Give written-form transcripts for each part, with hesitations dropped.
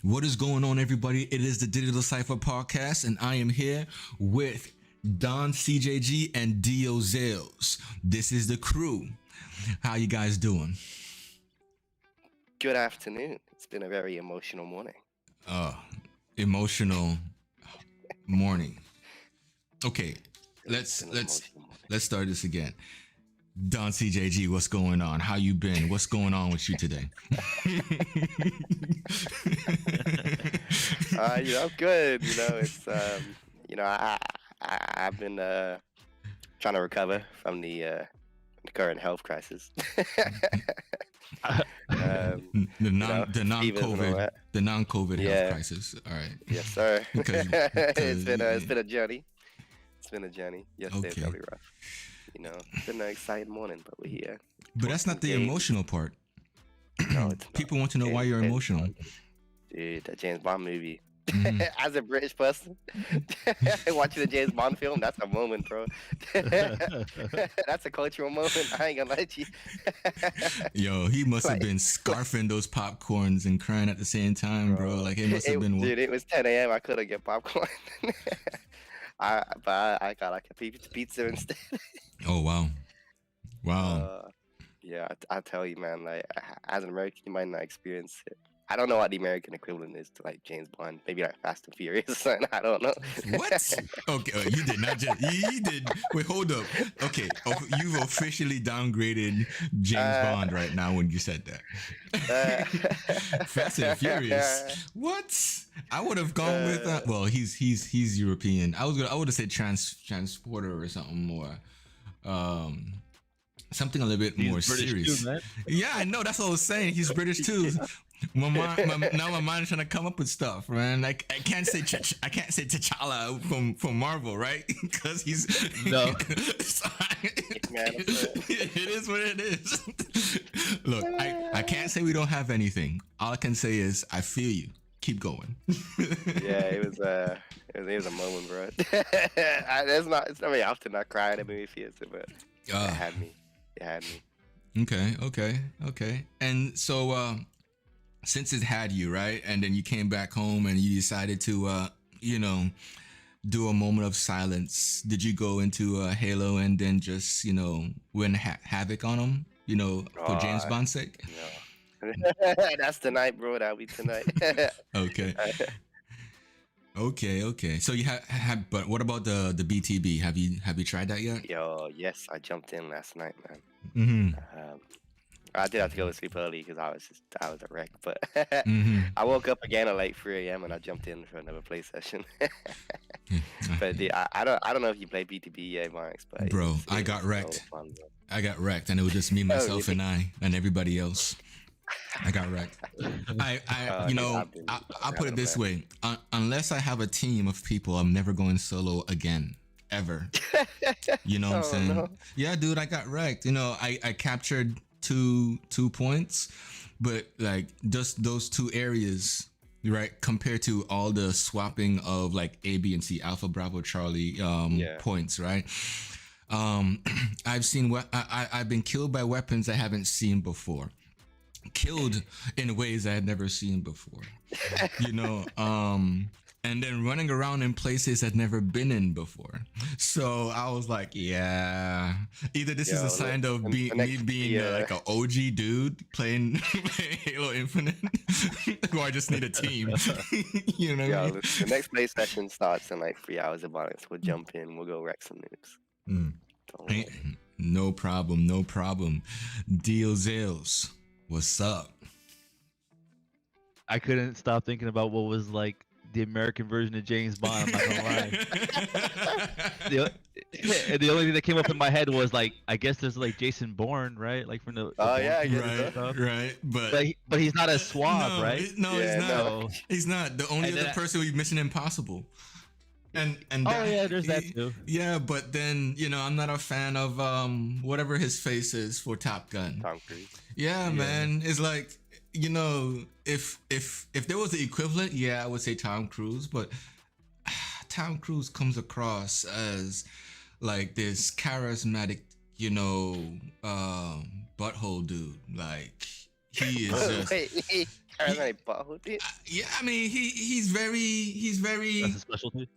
What is going on, everybody? It is the Digital Cypha Podcast, and I am here with Don CJG and Dio Zales. This is the crew. How you guys doing? Good afternoon. It's been a very emotional morning. Emotional morning. Okay, let's start this again. Don CJG, what's going on? How you been? What's going on with you today? I'm good. It's I've been trying to recover from the current health crisis. The non-COVID health crisis. All right. Yes, sir. It's been a journey. It's been a journey. Yesterday was probably rough. It's been an exciting morning, but we're here. But that's not the emotional part. No, it's People want to know why you're emotional. Dude, that James Bond movie. Mm-hmm. As a British person, watching the James Bond film, that's a moment, bro. That's a cultural moment. I ain't gonna lie to you. Yo, he must have been scarfing those popcorns and crying at the same time, bro. Like it must have been. Dude, it was 10 a.m. I couldn't get popcorn. I got like a pizza instead. Oh wow. Yeah, I tell you, man. Like as an American, you might not experience it. I don't know what the American equivalent is to like James Bond. Maybe like Fast and Furious or something. I don't know. What? Okay, you did not just. You did. Wait, hold up. Okay, you've officially downgraded James Bond right now when you said that. Fast and Furious. What? I would have gone with. Well, he's European. I would have said transporter or something more. Something a little bit more serious. Too, yeah, I know. That's what I was saying. He's British too. Now my mind is trying to come up with stuff, man. Like I can't say T'Challa from Marvel, right? Because he's no. It is what it is. Look, I can't say we don't have anything. All I can say is I feel you. Keep going. Yeah, it was a moment, bro. It's not very often I cry at a movie theater, but it had me. Okay. And so since it had you, right? And then you came back home and you decided to do a moment of silence. Did you go into Halo and then just, win havoc on them, for James Bond's sake? No. That's tonight, bro. That'll be tonight. Okay. Okay. So you have, but what about the BTB? Have you tried that yet? Yo, yes, I jumped in last night, man. Mm-hmm. I did have to go to sleep early because I was a wreck. But Mm-hmm. I woke up again at like 3 a.m. and I jumped in for another play session. But I don't know if you play BTB yet, Marks. But bro, I got wrecked. So fun, I got wrecked, and it was just me, myself, and I, and everybody else. I got wrecked. I'll put it this way: unless I have a team of people, I'm never going solo again, ever. You know what I'm saying? No. Yeah, dude, I got wrecked. I captured two points, but like just those two areas, right? Compared to all the swapping of like A, B, and C, Alpha, Bravo, Charlie, points, right? I've been killed by weapons I haven't seen before. Killed in ways I had never seen before, and then running around in places I'd never been in before. So I was like, yeah, either this is a sign of me being like an OG dude playing Halo Infinite, or I just need a team. You know what I mean? The next play session starts in like 3 hours about it. So we'll jump in, we'll go wreck some nukes. No problem. Dio Zales. What's up? I couldn't stop thinking about what was like the American version of James Bond. I'm not gonna lie. The only thing that came up in my head was like, I guess there's like Jason Bourne, right? Like from the right. But he's not as suave, right? He's not. No. He's not. The only other person would be Mission Impossible. And there's that too. Yeah, but then I'm not a fan of whatever his face is for Top Gun. Tom Cruise. Yeah, man. It's like if there was the equivalent, I would say Tom Cruise, but Tom Cruise comes across as like this charismatic, butthole dude. Like he is just Charismatic butthole, dude. Yeah, I mean, he's very That's a specialty.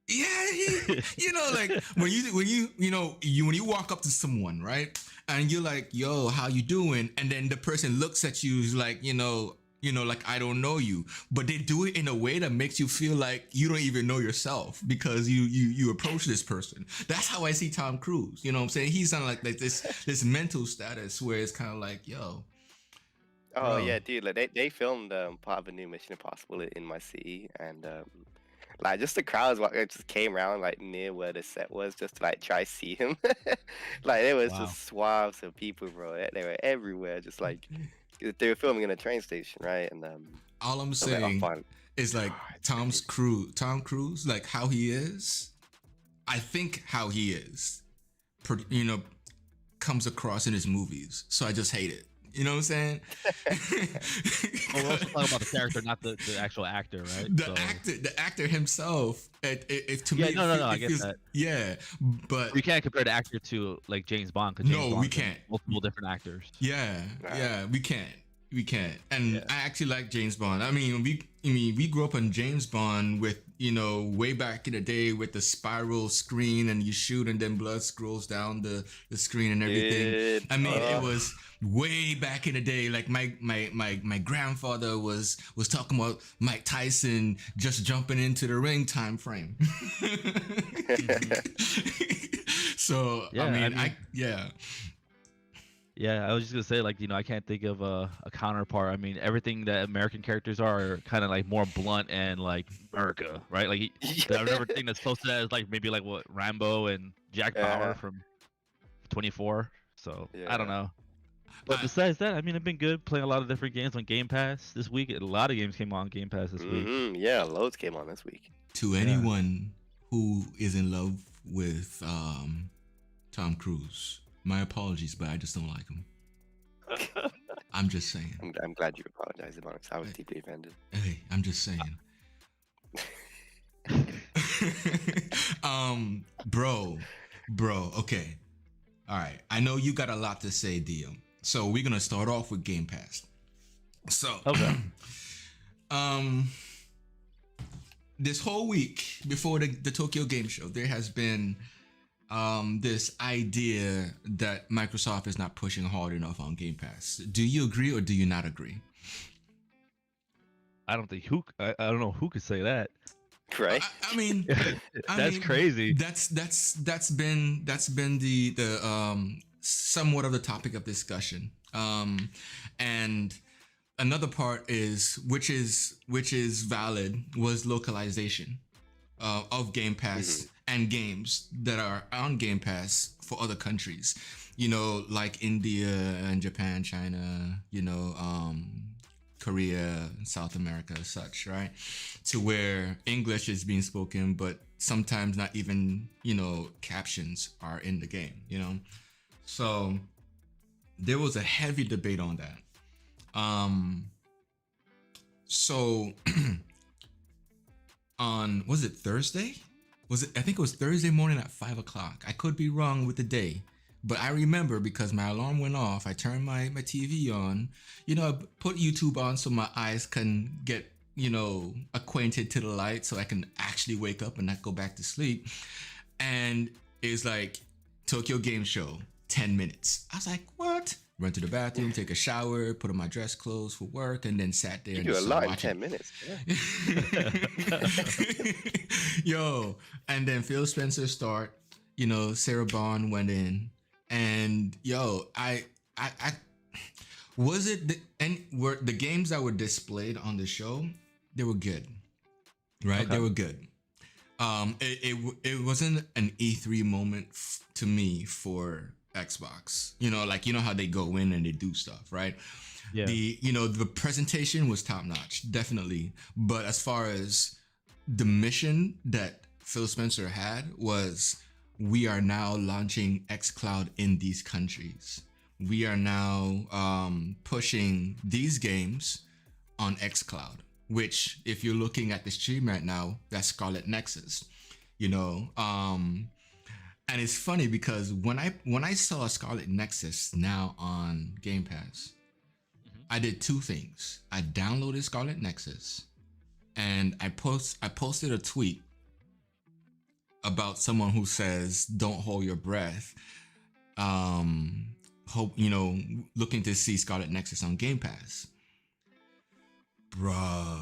yeah, like when you walk up to someone, right, and you're like, yo, how you doing, and then the person looks at you like, like, I don't know you, but they do it in a way that makes you feel like you don't even know yourself because you approach this person. That's how I see Tom Cruise. You know what I'm saying? He's on like this mental status where it's kind of like, yo. Oh yeah, dude. Like they filmed part of a new Mission Impossible in my city, and like just the crowds just came around like near where the set was just to like try see him. Like it was just swaths of people, bro. They were everywhere, just like they were filming in a train station, right? And all I'm saying is like Tom Cruise, like how he is. I think how he is, comes across in his movies. So I just hate it. You know what I'm saying? Well, we're also talking about the character, not the actual actor, right? The actor himself. It to me. No, I get that. Yeah, but we can't compare the actor to like James Bond. No, we can't. Multiple different actors. Yeah, we can't. We can't. And I actually like James Bond. I mean, we grew up on James Bond with, way back in the day with the spiral screen and you shoot and then blood scrolls down the screen and everything. I mean, it was way back in the day. Like my grandfather was talking about Mike Tyson just jumping into the ring time frame. So, Yeah, I was just gonna say, like, I can't think of a counterpart. I mean, everything that American characters are kind of like more blunt and like America, right? Like, I've never think that's close to that is like maybe like what Rambo and Jack Bauer from 24. So I don't know. But besides that, I mean, I've been good playing a lot of different games on Game Pass this week. A lot of games came on Game Pass this week. Yeah, loads came on this week. To anyone who is in love with Tom Cruise, my apologies, but I just don't like him. I'm just saying. I'm glad you apologized about it. I was deeply offended. Hey, I'm just saying. Bro. Okay. All right. I know you got a lot to say, Dio. So we're gonna start off with Game Pass. So, okay. This whole week before the Tokyo Game Show, there has been this idea that Microsoft is not pushing hard enough on Game Pass. Do you agree or do you not agree? I don't think I don't know who could say that. Right. I mean, that's crazy. That's been the somewhat of the topic of discussion. And another part is which is valid was localization of Game Pass and games that are on Game Pass for other countries, like India and Japan, China, Korea, South America, such, right? To where English is being spoken, but sometimes not even, captions are in the game, So there was a heavy debate on that. So on, was it Thursday? I think it was Thursday morning at 5:00. I could be wrong with the day, but I remember because my alarm went off. I turned my TV on, I put YouTube on so my eyes can get, acquainted to the light so I can actually wake up and not go back to sleep. And it's like Tokyo Game Show, 10 minutes. I was like, what? Run to the bathroom, take a shower, put on my dress clothes for work, and then sat there. You do a lot in 10 minutes. Yeah. Yo, and then Phil Spencer start, Sarah Bond went in, and yo, I was it were the games that were displayed on the show, they were good, right? Okay. They were good. It wasn't an E3 moment to me for Xbox, how they go in and they do stuff, right? Yeah. The presentation was top notch, definitely. But as far as the mission that Phil Spencer had was, we are now launching xCloud in these countries. We are now pushing these games on xCloud, which if you're looking at the stream right now, that's Scarlet Nexus, and it's funny because when I saw Scarlet Nexus now on Game Pass, I did two things. I downloaded Scarlet Nexus, and I posted a tweet about someone who says, "Don't hold your breath." Hope looking to see Scarlet Nexus on Game Pass, bruh.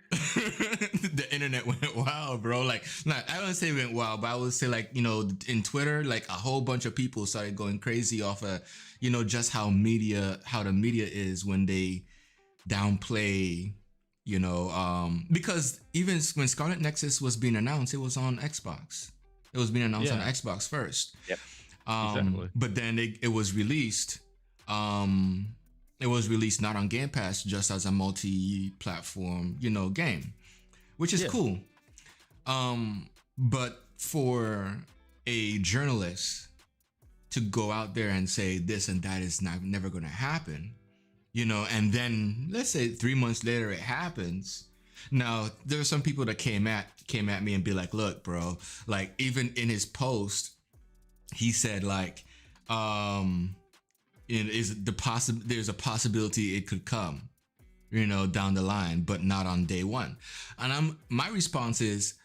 The internet went wild, bro. Like, I don't say it went wild, but I would say, like, in Twitter, like a whole bunch of people started going crazy off of, just how the media is when they downplay, because even when Scarlet Nexus was being announced, it was on Xbox. It was being announced on Xbox first. Yep. Exactly. But then it was released. It was released not on Game Pass, just as a multi-platform, game, which is cool. But for a journalist to go out there and say this and that is never going to happen, and then let's say 3 months later it happens. Now there are some people that came at me and be like, "Look, bro," like even in his post, he said like, there's a possibility it could come, down the line, but not on day one. And my response is,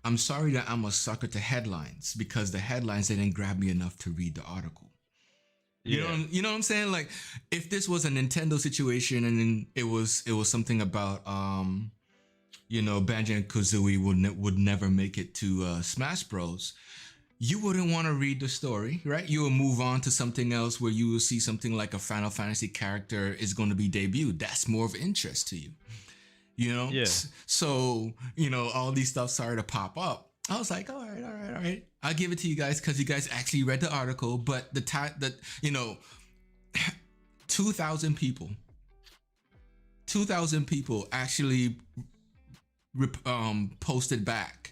I'm sorry that I'm a sucker to headlines, because the headlines didn't grab me enough to read the article. You know what I'm saying? Like, if this was a Nintendo situation and then it was something about Banjo and Kazooie would never make it to Smash Bros, you wouldn't want to read the story, right? You will move on to something else where you will see something like a Final Fantasy character is going to be debuted. That's more of interest to you, Yeah. So, all these stuff started to pop up. I was like, all right. I'll give it to you guys because you guys actually read the article. But the time that, 2,000 people actually posted back,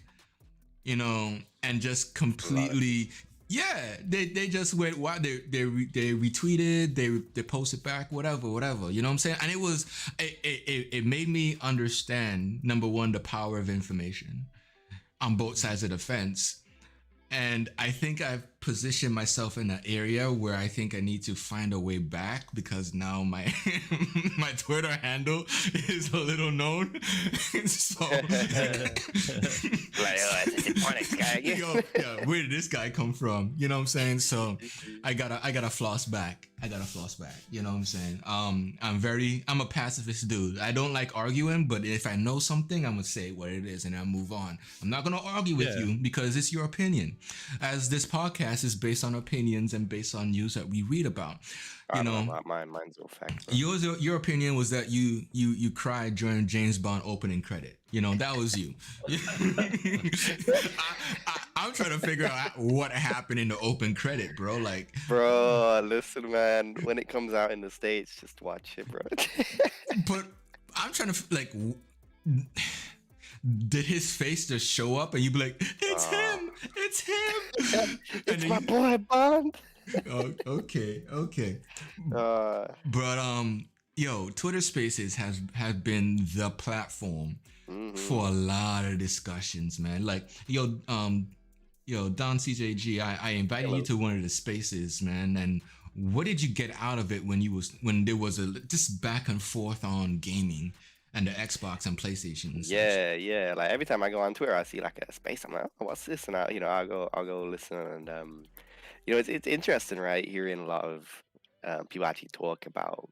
and just completely, they just went, wow, they retweeted, they posted back, whatever, you know what I'm saying? And it made me understand, number one, the power of information on both sides of the fence. And I think I've positioned myself in an area where I think I need to find a way back, because now my my Twitter handle is a little known. So like, it's a Phonics guy again. Where did this guy come from? You know what I'm saying? So I gotta floss back. You know what I'm saying? I'm a pacifist dude. I don't like arguing, but if I know something, I'm gonna say what it is and I move on. I'm not gonna argue with you because it's your opinion. As this podcast is based on opinions and based on news that we read about. Mine's all facts. Your opinion was that you cried during James Bond opening credit. That was you. I'm trying to figure out what happened in the open credit, bro. Like, bro, listen, man. When it comes out in the States, just watch it, bro. But I'm trying to did his face just show up and you'd be like, it's him, it's my boy Bond. Okay. But Twitter Spaces has been the platform for a lot of discussions, man. Like, Don CJG, I invited you to one of the spaces, man. And what did you get out of it when there was just back and forth on gaming and the Xbox and PlayStation? And yeah. Like every time I go on Twitter, I see like a space. I'm like, oh, what's this? And I'll go listen. And it's interesting, right? Hearing a lot of people actually talk about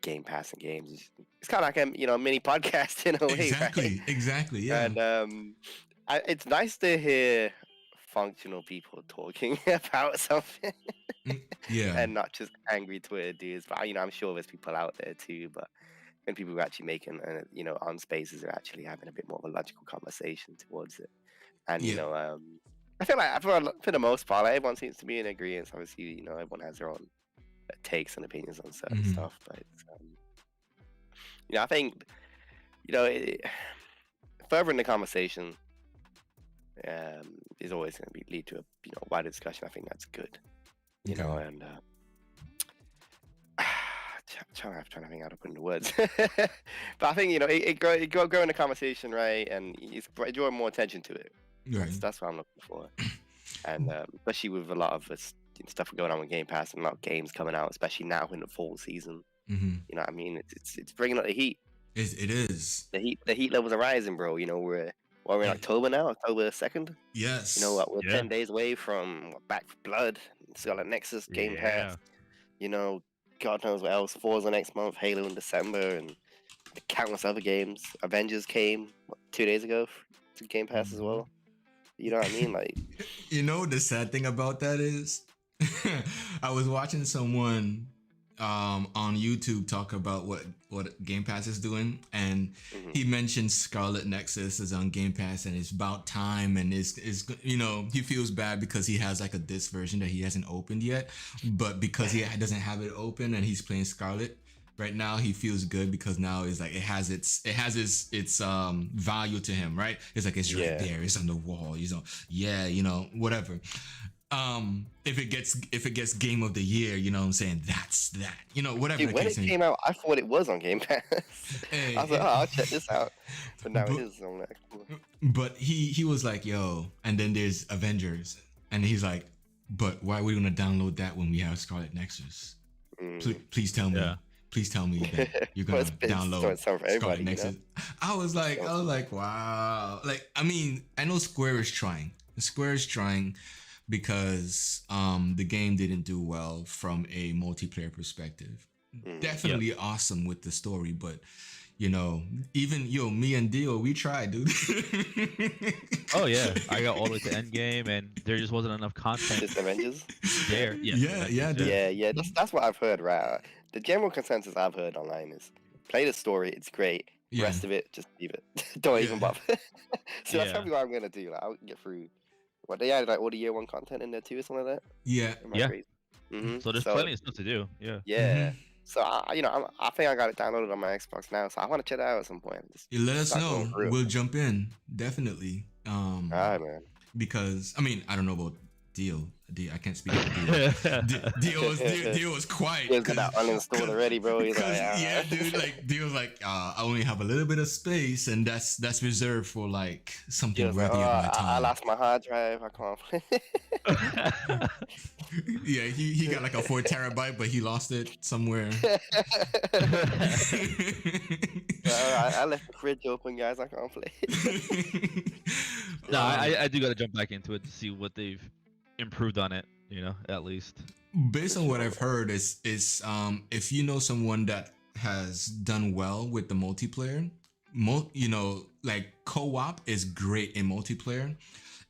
Game Pass and games. It's kind of like a mini podcast in a way, right? Exactly. Yeah. And it's nice to hear functional people talking about something. Yeah. And not just angry Twitter dudes. But I'm sure there's people out there too. But when people are actually making, on spaces, are actually having a bit more of a logical conversation towards it. And I feel like for the most part, like, everyone seems to be in agreement. Obviously, everyone has their own takes and opinions on certain stuff. But I think further in the conversation is always going to lead to a wider discussion. I think that's good. And trying to think how to put into words. But I think it grow in the conversation, right? And it's drawing more attention to it. Right. That's what I'm looking for. And especially with a lot of us stuff going on with Game Pass and a lot of games coming out, especially now in the fall season. Mm-hmm. You know what I mean? It's bringing up the heat. It is. The heat levels are rising, bro. You know, we're in October now, October 2nd. Yes. You know what? We're 10 days away from Back for Blood, Scarlet Nexus, Game Pass. You know, God knows what else. Forza next month, Halo in December, and countless other games. Avengers came 2 days ago to Game Pass as well. You know what I mean? Like, you know, the sad thing about that is, I was watching someone on YouTube talk about what Game Pass is doing, and he mentioned Scarlet Nexus is on Game Pass, and it's about time, and is you know, he feels bad because he has like a disc version that he hasn't opened yet, but because he doesn't have it open and he's playing Scarlet right now, he feels good because now it's like it has its value to him, right? It's like it's right there, it's on the wall, you know, you know, whatever. If it gets Game of the Year, you know what I'm saying? That's that. You know, whatever. Dude, when it came out, I thought it was on Game Pass. Hey, I was like, I'll check this out. But now it is on there. But he was like, yo, and then there's Avengers. And he's like, but why are we gonna download that when we have Scarlet Nexus? Please tell me. Yeah. Please tell me that you're gonna download Scarlet Nexus. You know? I was like, wow. Like, I mean, I know Square is trying. Because the game didn't do well from a multiplayer perspective. Definitely awesome with the story, but you know, even me and Dio, we tried, dude. Oh yeah, I got all the way to end game, and there just wasn't enough content. Just Avengers. There, yeah. That's what I've heard. Right, the general consensus I've heard online is play the story. It's great. The rest of it, just leave it. Don't even bother. So that's probably what I'm gonna do. Like, I'll get through. What, they added like all the year one content in there too, or something like that? Yeah. So there's plenty of stuff to do. Yeah. So I think I got it downloaded on my Xbox now, so I want to check that out at some point. You let us know. We'll jump in, definitely. All right, man. Because I mean, I don't know about Dio. I can't speak for Dio. Dio was quiet. He's got that uninstalled already, bro. He's like, dude. Like Dio's like, I only have a little bit of space, and that's reserved for like something worthy of my time. I lost my hard drive. I can't. Yeah, he got like a 4 terabyte, but he lost it somewhere. I left the fridge open, guys. I can't play. No, I do got to jump back into it to see what they've improved on it, you know, at least. Based on what I've heard is if you know someone that has done well with the multiplayer, you know, like co-op is great in multiplayer.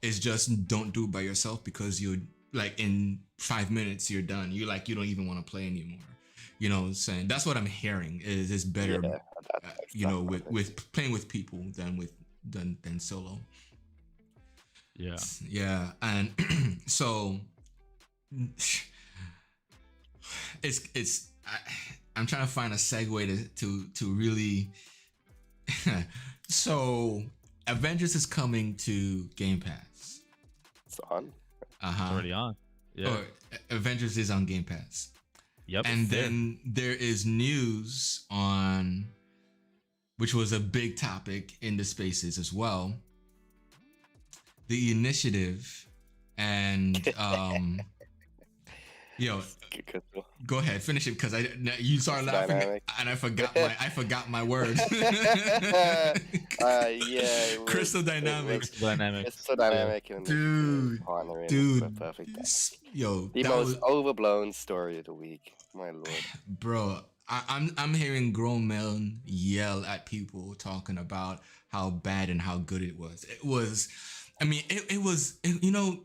It's just don't do it by yourself, because you like in 5 minutes you're done. You don't even want to play anymore. You know what I'm saying? That's what I'm hearing is it's better, you know, with playing with people than solo. Yeah, and so I'm trying to find a segue to really. So Avengers is coming to Game Pass. It's on. It's already on. Yeah. Or Avengers is on Game Pass. Yep. And then there is news on, which was a big topic in the spaces as well. The Initiative and go ahead, finish it, because you started laughing and I forgot my word. Crystal Dynamics. Crystal Dynamics. Dude. Perfect. The most overblown story of the week. My lord. Bro, I'm hearing grown men yell at people talking about how bad and how good it was. It was. I mean, it was, you know,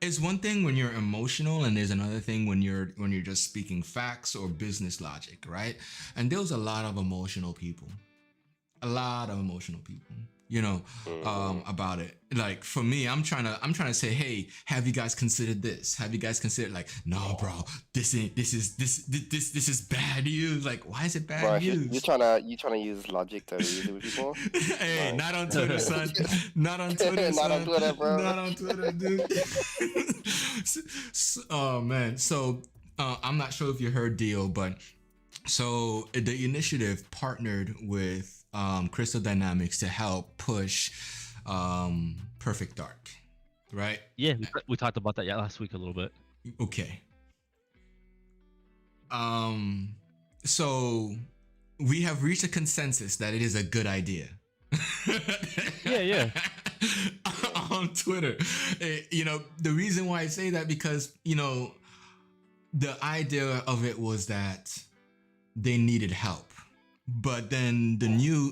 it's one thing when you're emotional, and there's another thing when you're just speaking facts or business logic, right? And there was a lot of emotional people, you know, about it. Like for me, I'm trying to say, hey, have you guys considered this? Have you guys considered, like, no, bro, this is bad news. Like, why is it bad news? You trying to use logic to reason with people? Hey, not on Twitter, son. Not on Twitter, son. Not on Twitter, bro. Not on Twitter, dude. Oh man. So I'm not sure if you heard, Dio, but so the Initiative partnered with Crystal Dynamics to help push Perfect Dark, right? Yeah, we talked about that last week a little bit. Okay. So we have reached a consensus that it is a good idea. Yeah. On Twitter. The reason why I say that because, the idea of it was that they needed help. But then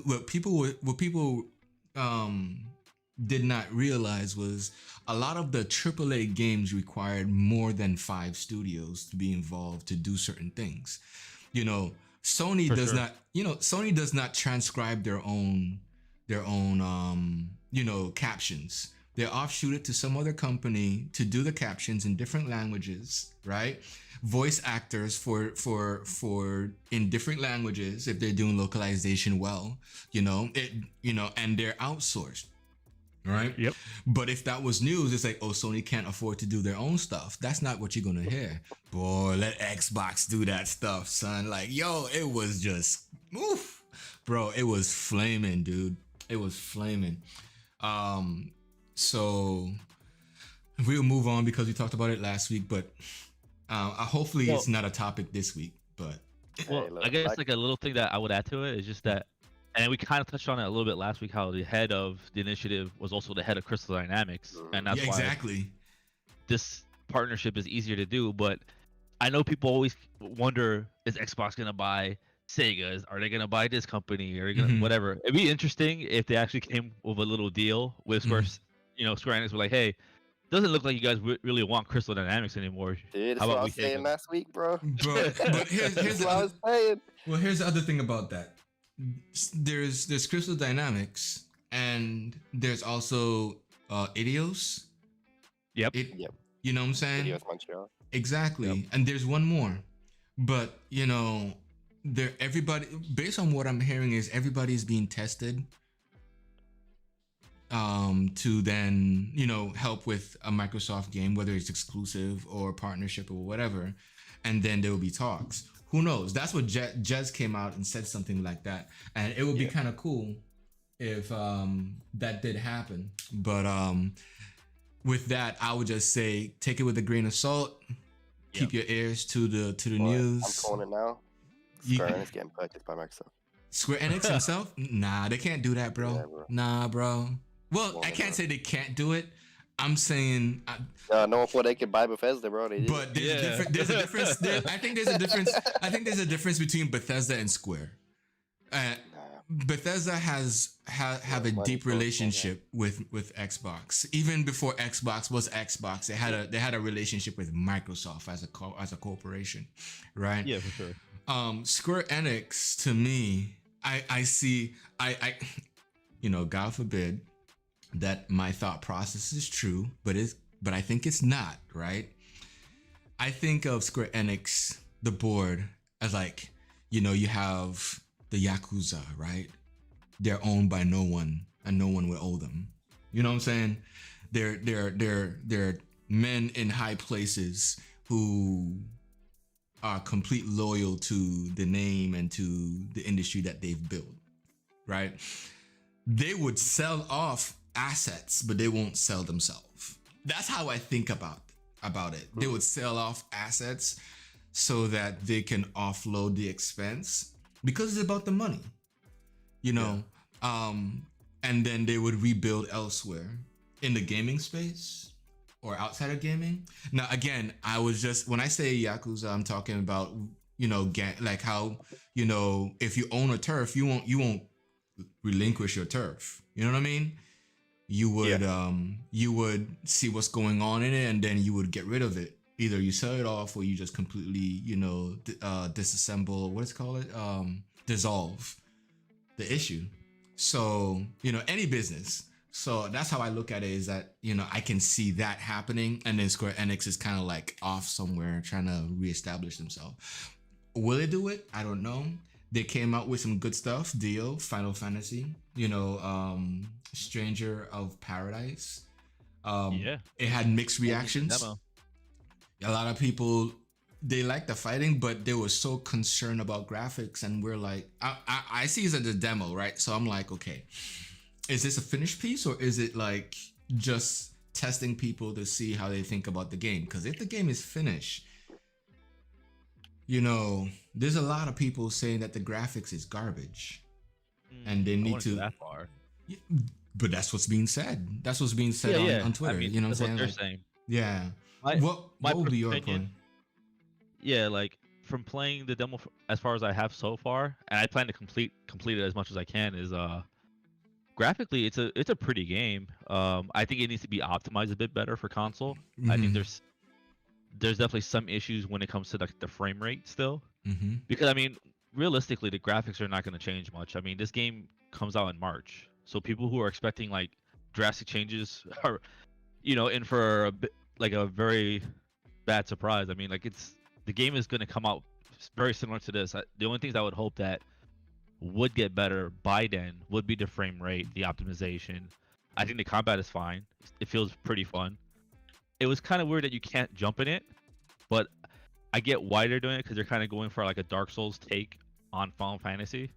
what people did not realize was a lot of the AAA games required more than 5 studios to be involved to do certain things. Sony For does sure. not, Sony does not transcribe their own captions. They offshoot it to some other company to do the captions in different languages, right? Voice actors for in different languages if they're doing localization well, and they're outsourced. Right? Yep. But if that was news, it's like, oh, Sony can't afford to do their own stuff. That's not what you're gonna hear. Boy, let Xbox do that stuff, son. Like, yo, it was just, oof. Bro, it was flaming, dude. It was flaming. So we'll move on because we talked about it last week, but hopefully it's not a topic this week. But Well, I guess like a little thing that I would add to it is just that, and we kind of touched on it a little bit last week, how the head of the initiative was also the head of Crystal Dynamics, and that's exactly. why this partnership is easier to do. But I know people always wonder, is Xbox gonna buy Sega? Are they gonna buy this company? Or whatever? It'd be interesting if they actually came with a little deal with Square. Square Enix were like, hey, doesn't look like you guys really want Crystal Dynamics anymore. Dude, that's what I was saying last week, bro. But here's what I was saying. Well, here's the other thing about that. There's Crystal Dynamics, and there's also Idios. Yep. You know what I'm saying? Idios Montreal. Exactly. Yep. And there's one more, but everybody, based on what I'm hearing, is everybody's being tested to then help with a Microsoft game, whether it's exclusive or partnership or whatever, and then there will be talks. Who knows? That's what Jez came out and said something like that, and it would be kind of cool if that did happen. But with that, I would just say take it with a grain of salt. Keep your ears to the news. I'm calling it now. Square Enix getting purchased by Microsoft. Square Enix himself? Nah, they can't do that, bro. Yeah, bro. Nah, bro. Well, I can't say they can't do it. I'm saying no one thought they could buy Bethesda, bro. They did. But there's a difference. I think there's a difference. I think there's a difference between Bethesda and Square. Bethesda have a deep relationship with Xbox. Even before Xbox was Xbox, they had a relationship with Microsoft as a corporation, right? Yeah, for sure. Square Enix, to me, I see God forbid that my thought process is true, but I think it's not, right? I think of Square Enix, the board, as like, you have the Yakuza, right? They're owned by no one, and no one will owe them. You know what I'm saying? They're men in high places who are complete loyal to the name and to the industry that they've built, right? They would sell off assets, but they won't sell themselves. That's how I think about it. They would sell off assets so that they can offload the expense because it's about the money, and then they would rebuild elsewhere in the gaming space or outside of gaming. Now, again, when I say Yakuza, I'm talking about, like how, if you own a turf, you won't relinquish your turf. You know what I mean? You would see what's going on in it, and then you would get rid of it. Either you sell it off, or you just completely, disassemble. What is it called? Dissolve the issue. So any business. So that's how I look at it. Is that I can see that happening, and then Square Enix is kind of like off somewhere trying to reestablish themselves. Will it do it? I don't know. They came out with some good stuff. Dio, Final Fantasy, Stranger of Paradise. It had mixed reactions. A lot of people, they liked the fighting, but they were so concerned about graphics, and we're like, I see it as a demo, right? So I'm like, okay, is this a finished piece, or is it like just testing people to see how they think about the game. Because if the game is finished, there's a lot of people saying that the graphics is garbage, and they need to. That far. Yeah, but that's what's being said. That's what's being said on Twitter. I mean, you know what I'm saying? They're saying. Yeah. What would be your opinion? Yeah, like from playing the demo as far as I have so far, and I plan to complete it as much as I can. Is graphically, it's a pretty game. I think it needs to be optimized a bit better for console. Mm-hmm. I think there's definitely some issues when it comes to the frame rate still. Mm-hmm. Because I mean, realistically, the graphics are not going to change much. I mean, this game comes out in March, so people who are expecting like drastic changes are, in for a bit, like a very bad surprise. I mean, like the game is going to come out very similar to this. The only things I would hope that would get better by then would be the frame rate, the optimization. I think the combat is fine. It feels pretty fun. It was kind of weird that you can't jump in it, but I get why they're doing it, because they're kind of going for like a Dark Souls take on Final Fantasy,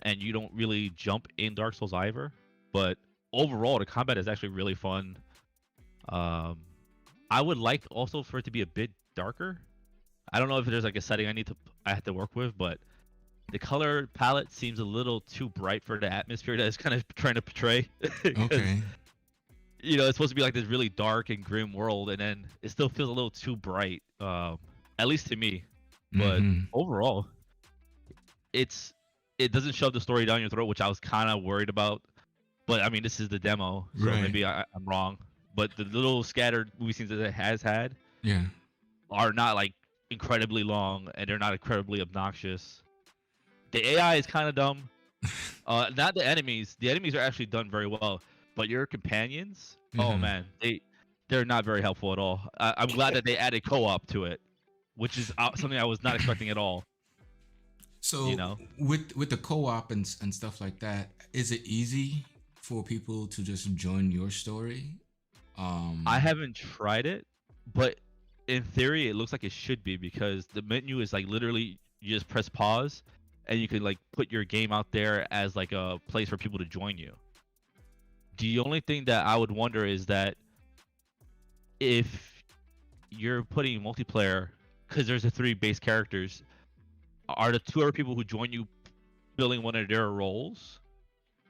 and you don't really jump in Dark Souls either. But overall, the combat is actually really fun. I would like also for it to be a bit darker. I don't know if there's like a setting I have to work with, but the color palette seems a little too bright for the atmosphere that it's kind of trying to portray. Okay. It's supposed to be like this really dark and grim world, and then it still feels a little too bright, at least to me. But overall, it doesn't shove the story down your throat, which I was kind of worried about. But I mean, this is the demo, so maybe I'm wrong. But the little scattered movie scenes that it has had, are not like incredibly long, and they're not incredibly obnoxious. The AI is kind of dumb. Not the enemies. The enemies are actually done very well, but your companions, oh man, they're not very helpful at all. I'm glad that they added co-op to it, which is something I was not expecting at all. So with the co-op and stuff like that, is it easy for people to just join your story? I haven't tried it, but in theory, it looks like it should be, because the menu is like literally you just press pause, and you can like put your game out there as like a place for people to join you. The only thing that I would wonder is that if you're putting multiplayer, because there's the 3 base characters, are the 2 other people who join you filling one of their roles?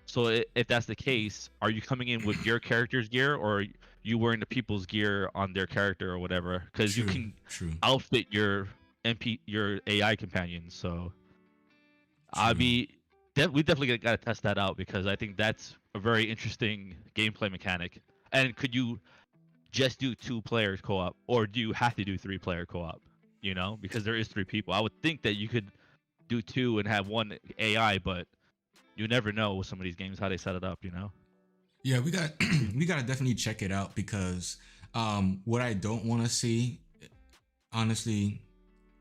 So if that's the case, are you coming in with your character's gear, or are you wearing the people's gear on their character or whatever? Because you can outfit your AI companions. So we definitely got to test that out, because I think that's a very interesting gameplay mechanic. And could you just do 2 players co-op, or do you have to do 3-player co-op? Because there is 3 people. I would think that you could do 2 and have 1 AI, but you never know with some of these games how they set it up. Yeah, we got we gotta definitely check it out, because what I don't want to see, honestly,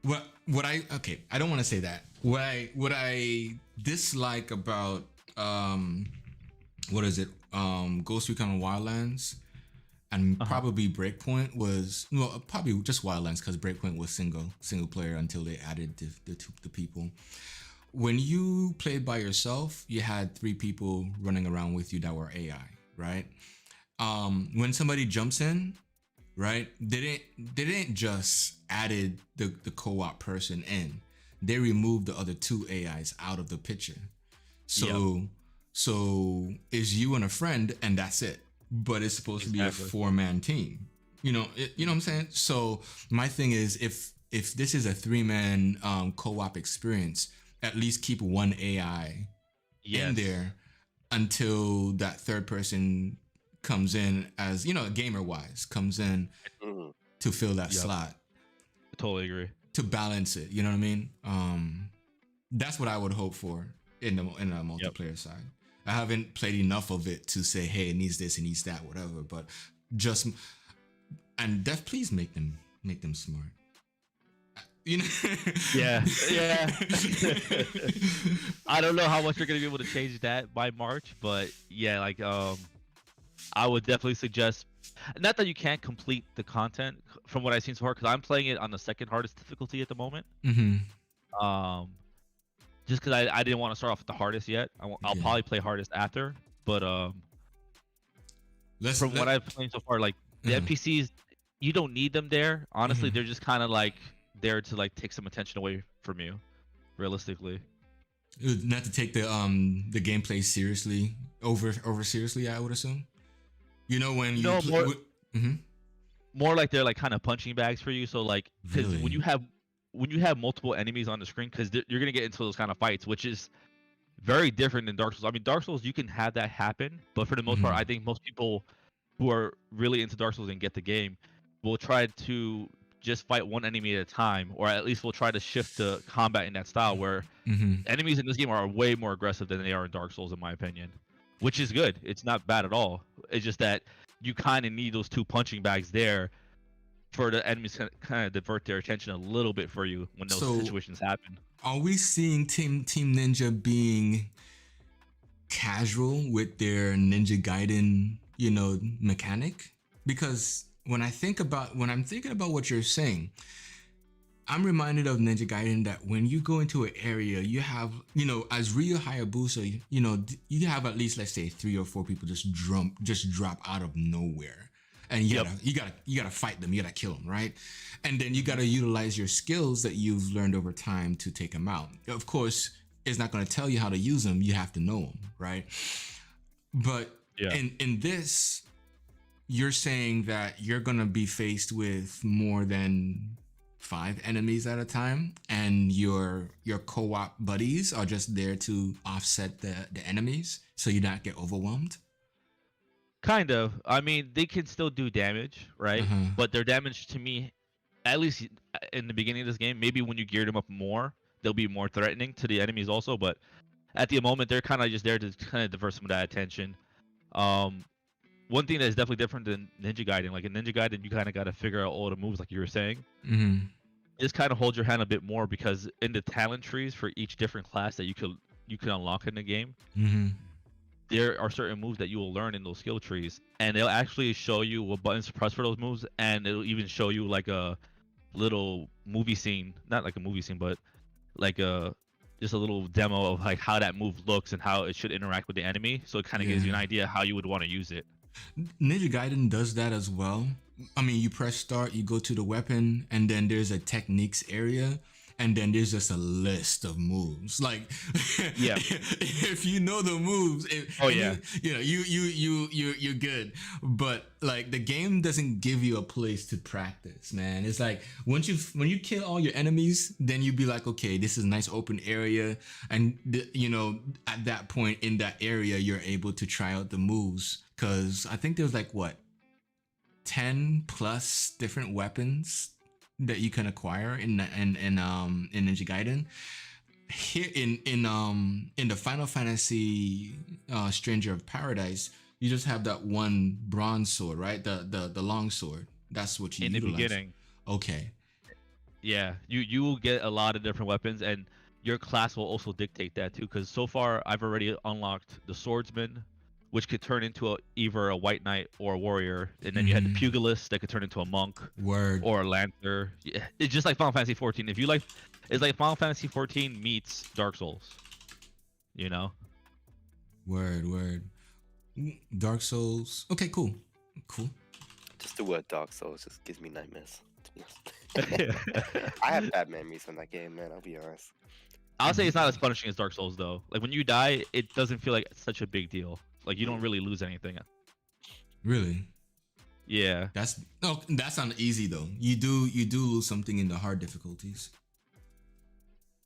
I don't want to say that. What I dislike about Ghost Recon Wildlands and probably Breakpoint was, well, probably just Wildlands, because Breakpoint was single player until they added the people. When you played by yourself, you had 3 people running around with you that were AI, right? When somebody jumps in, right, they didn't just added the co-op person in. They removed the other 2 AIs out of the picture. So it's you and a friend, and that's it. But it's supposed to be a 4-man team. You know what I'm saying? So my thing is, if this is a 3-man co-op experience, at least keep 1 AI in there until that 3rd person comes in, as gamer wise, comes in to fill that slot. I totally agree. To balance it, you know what I mean? That's what I would hope for in the multiplayer side. I haven't played enough of it to say, hey, it needs this, it needs that, whatever. But please make them smart. Yeah. I don't know how much you're gonna be able to change that by March, but yeah, like I would definitely suggest, not that you can't complete the content from what I've seen so far, because I'm playing it on the 2nd hardest difficulty at the moment. Just because I didn't want to start off with the hardest yet. I'll probably play hardest after, but from what I've played so far, like the NPCs, you don't need them there. Honestly, they're just kind of like there to like take some attention away from you, realistically. Not to take the gameplay seriously, over seriously, I would assume. You know, when you more like they're like kind of punching bags for you. So like, because Really? when you have multiple enemies on the screen, because you're gonna get into those kind of fights, which is very different than Dark Souls. I mean, Dark Souls, you can have that happen, but for the most part, I think most people who are really into Dark Souls and get the game will try to just fight one enemy at a time, or at least will try to shift the combat in that style where enemies in this game are way more aggressive than they are in Dark Souls, in my opinion, which is good. It's not bad at all. It's just that you kind of need those two punching bags there for the enemies to kind of divert their attention a little bit for you when those situations happen. Are we seeing Team Ninja being casual with their Ninja Gaiden, mechanic? Because when I'm thinking about what you're saying, I'm reminded of Ninja Gaiden that when you go into an area, you have, as Ryu Hayabusa, you have at least, let's say, 3 or 4 people just drop out of nowhere. And you gotta fight them, you gotta kill them, right? And then you gotta utilize your skills that you've learned over time to take them out. Of course, it's not gonna tell you how to use them, you have to know them, right? But in this, you're saying that you're gonna be faced with more than 5 enemies at a time, and your co-op buddies are just there to offset the enemies, so you not get overwhelmed. Kind of. I mean, they can still do damage, right? But their damage to me, at least in the beginning of this game, maybe when you gear them up more, they'll be more threatening to the enemies also. But at the moment, they're kind of just there to kind of divert some of that attention. One thing that is definitely different than Ninja Gaiden, like in Ninja Gaiden, you kind of got to figure out all the moves, like you were saying. Just kind of hold your hand a bit more, because in the talent trees for each different class that you can unlock in the game, there are certain moves that you will learn in those skill trees, and they'll actually show you what buttons to press for those moves, and it'll even show you like a little movie scene, not like a movie scene, but like just a little demo of like how that move looks and how it should interact with the enemy. So it kind of gives you an idea how you would want to use it. Ninja Gaiden does that as well. I mean, you press start, you go to the weapon, and then there's a techniques area, and then there's just a list of moves. Like, if you know the moves, you're good. But like, the game doesn't give you a place to practice, man. It's like when you kill all your enemies, then you be like, okay, this is a nice open area, and at that point in that area, you're able to try out the moves. Because I think there's like 10 plus different weapons that you can acquire in Ninja Gaiden. Here in the Final Fantasy Stranger of Paradise, you just have that one bronze sword, right? The long sword. That's what you utilize. The beginning. Okay. Yeah, you will get a lot of different weapons, and your class will also dictate that too. Because so far, I've already unlocked the swordsman, which could turn into either a white knight or a warrior, and then you had the pugilist that could turn into a monk or a lancer. Yeah, it's just like Final Fantasy 14. If you like, it's like Final Fantasy 14 meets Dark Souls. Word. Dark Souls. Okay, cool. Just the word Dark Souls just gives me nightmares. I have bad memories from that game, man. I'll be honest. I'll say it's not as punishing as Dark Souls, though. Like when you die, it doesn't feel like such a big deal. Like you don't really lose anything. Really? Yeah. That's on easy though. You do lose something in the hard difficulties.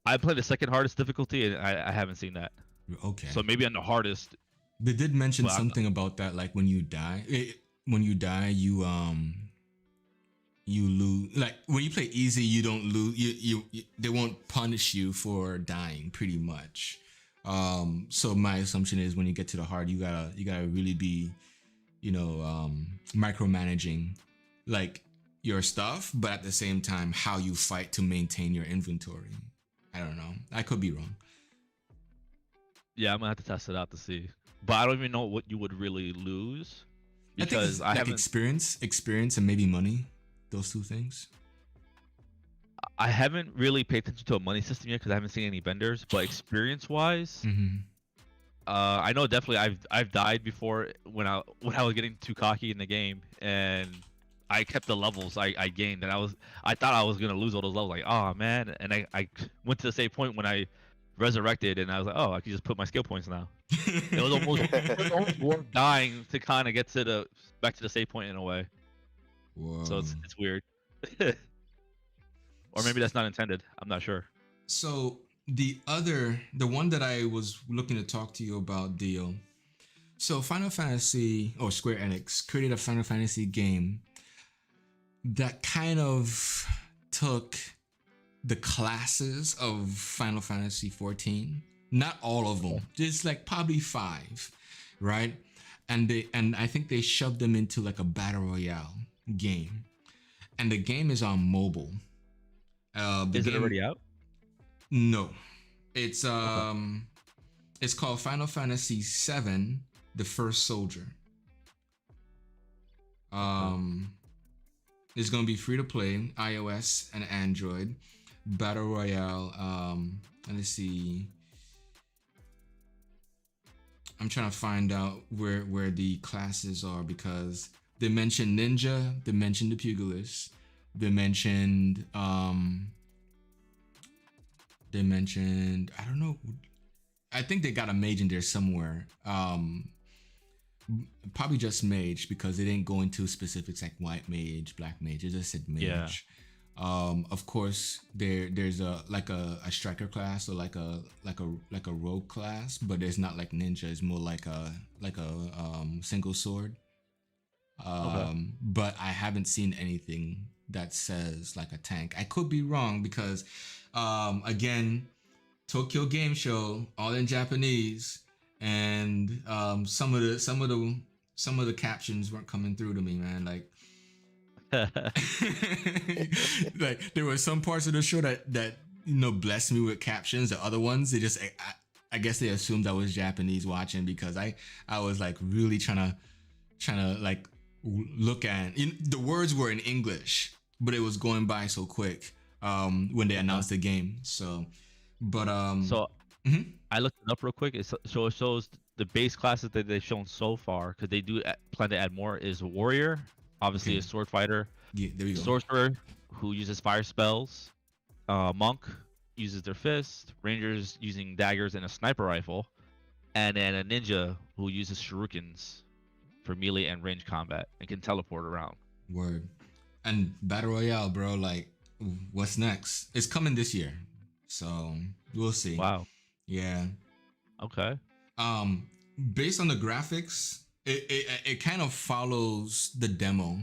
I played the second hardest difficulty, and I haven't seen that. Okay. So maybe on the hardest. They did mention something about that, like when you die, you lose. Like when you play easy, you don't lose. You they won't punish you for dying, pretty much. So my assumption is when you get to the hard, you gotta really be, micromanaging like your stuff, but at the same time, how you fight to maintain your inventory. I don't know. I could be wrong. Yeah, I'm gonna have to test it out to see. But I don't even know what you would really lose, because I think it's experience and maybe money. Those two things. I haven't really paid attention to a money system yet because I haven't seen any vendors. But experience-wise, I know definitely I've died before when I was getting too cocky in the game, and I kept the levels I gained, and I thought I was gonna lose all those levels, like, oh man, and I went to the same point when I resurrected, and I was like, oh, I can just put my skill points now. It was almost worth dying to kind of get to the back to the save point in a way. Whoa. So it's weird, or maybe that's not intended. I'm not sure. So the one that I was looking to talk to you about, Dio. So Final Fantasy, or Square Enix, created a Final Fantasy game that kind of took the classes of Final Fantasy 14. Not all of them, just like probably 5, right? And I think they shoved them into like a battle royale game. And the game is on mobile. Is it already out? No, it's it's called Final Fantasy VII: The First Soldier. It's gonna be free to play, iOS and Android, battle royale. Let's see. I'm trying to find out where the classes are, because they mentioned ninja, they mentioned the pugilist, they mentioned I don't know, I think they got a mage in there somewhere. Probably just mage, because they didn't go into specifics like white mage, black mage. It just said mage. Yeah. Of course, there's a striker class, or like a rogue class, but there's not like ninja. It's more like a single sword. But I haven't seen anything that says like a tank. I could be wrong, because again, Tokyo Game Show, all in Japanese, and some of the captions weren't coming through to me, man. Like like there were some parts of the show that blessed me with captions. The other ones, they just I guess they assumed I was Japanese watching, because I was like really trying to like look at the words were in English, but it was going by so quick when they announced the game. So but I looked it up real quick. It shows the base classes that they've shown so far, because they do plan to add more, is warrior, obviously a sword fighter, there you go. Sorcerer, who uses fire spells, monk uses their fist, rangers using daggers and a sniper rifle, and then a ninja who uses shurikens for melee and range combat and can teleport around. Word. And battle royale, bro, like what's next? It's coming this year, so we'll see. Wow. Yeah. Okay. Based on the graphics, it kind of follows the demo,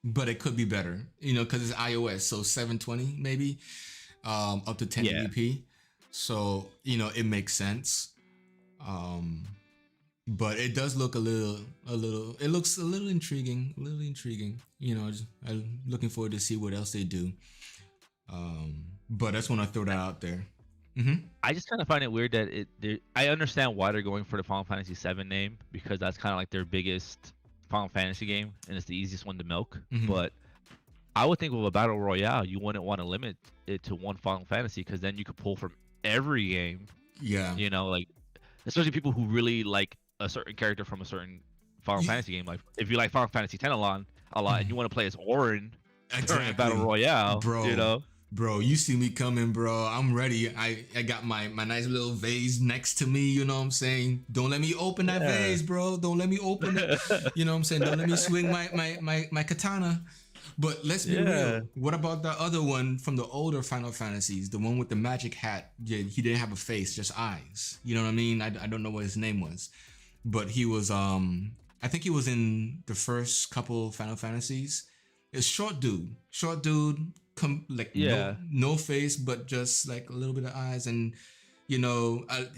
but it could be better, because it's iOS, so 720 maybe, up to 1080p. So it makes sense. But it does look a little. It looks a little intriguing. I'm looking forward to see what else they do. But I just want to throw that out there. Mm-hmm. I just kind of find it weird that I understand why they're going for the Final Fantasy VII name, because that's kind of like their biggest Final Fantasy game, and it's the easiest one to milk. Mm-hmm. But I would think with a battle royale, you wouldn't want to limit it to one Final Fantasy, because then you could pull from every game. Yeah. Like especially people who really like a certain character from a certain Final Fantasy game. Like if you like Final Fantasy X a lot, and you want to play as Auron during a battle royale, bro. Bro, you see me coming, bro. I'm ready. I got my nice little vase next to me, you know what I'm saying? Don't let me open that vase, bro. Don't let me open it. You know what I'm saying? Don't let me swing my katana. But let's be real. What about the other one from the older Final Fantasies? The one with the magic hat. Yeah, he didn't have a face, just eyes. You know what I mean? I don't know what his name was. But he was I think he was in the first couple Final Fantasies. It's short dude. No face, but just like a little bit of eyes, and I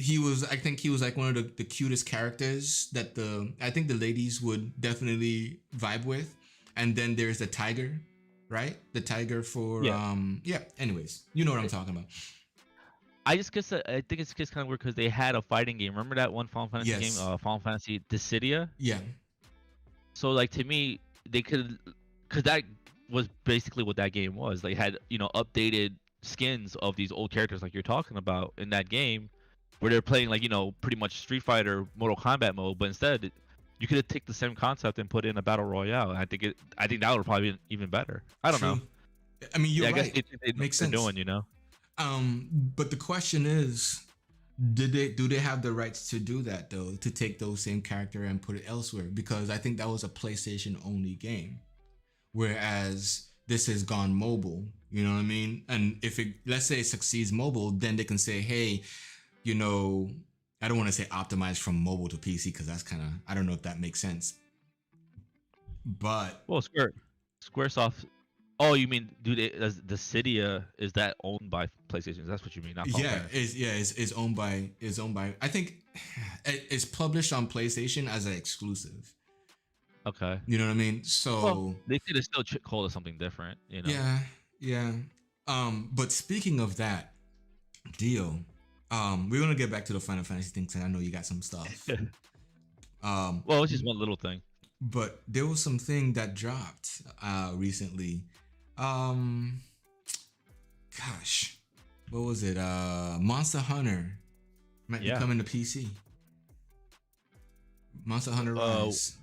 think he was like one of the cutest characters that I think the ladies would definitely vibe with. And then there's the tiger, right? The tiger for anyways, you know what I'm talking about. I think it's just kind of weird, because they had a fighting game. Remember that one Final Fantasy game, Final Fantasy Dissidia? Yeah. So like, to me, they could, because that was basically what that game was. They had updated skins of these old characters like you're talking about in that game, where they're playing like pretty much Street Fighter, Mortal Kombat mode, but instead you could have taken the same concept and put it in a battle royale. I think that would probably be even better. I don't know. I mean, you're I right. guess it makes sense. Doing, But the question is, do they have the rights to do that though? To take those same character and put it elsewhere? Because I think that was a PlayStation only game, whereas this has gone mobile. You know what I mean? And if let's say it succeeds mobile, then they can say, hey, I don't want to say optimize from mobile to PC because that's kind of, I don't know if that makes sense. But Squaresoft. Oh, you mean, dude? The Cydia, is that owned by PlayStation? That's what you mean? Not is owned by I think it's published on PlayStation as an exclusive. Okay. You know what I mean? So they could have still called it something different. Yeah. But speaking of that, Dio, we're gonna get back to the Final Fantasy thing because I know you got some stuff. Well, it's just one little thing. But there was something that dropped recently. Gosh, what was it? Monster Hunter might be coming to PC. Monster Hunter Rise.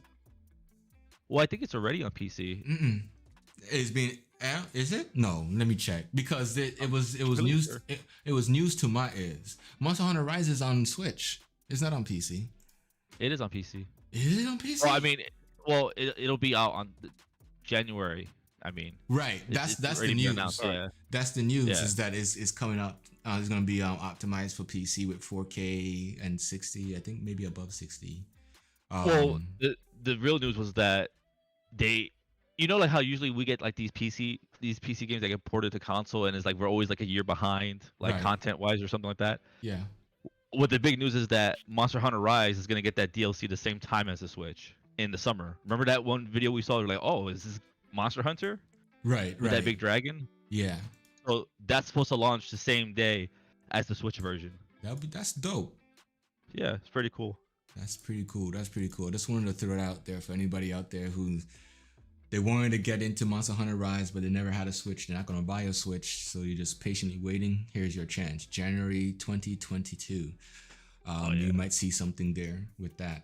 Well, I think it's already on PC. It's being. Is it? No, let me check because it was news. Sure. It was news to my ears. Monster Hunter Rise is on Switch. It's not on PC. It is on PC. Is it on PC? Well, I mean, it'll be out on January. I mean, right. That's the news. That's the news. Is that is coming up. It's gonna be optimized for PC with 4K and 60. I think maybe above 60. Well, the real news was that they, like how usually we get like these PC games that get ported to console, and it's like we're always like a year behind, like content wise or something like that. Yeah. What the big news is that Monster Hunter Rise is gonna get that DLC the same time as the Switch in the summer. Remember that one video we saw? We're like, oh, is this Monster Hunter? Right. With that big dragon. Yeah. So that's supposed to launch the same day as the Switch version. That's dope. Yeah, it's pretty cool. That's pretty cool. Just wanted to throw it out there for anybody out there who they wanted to get into Monster Hunter Rise, but they never had a Switch. They're not going to buy a Switch, so you're just patiently waiting. Here's your chance. January 2022. You might see something there with that.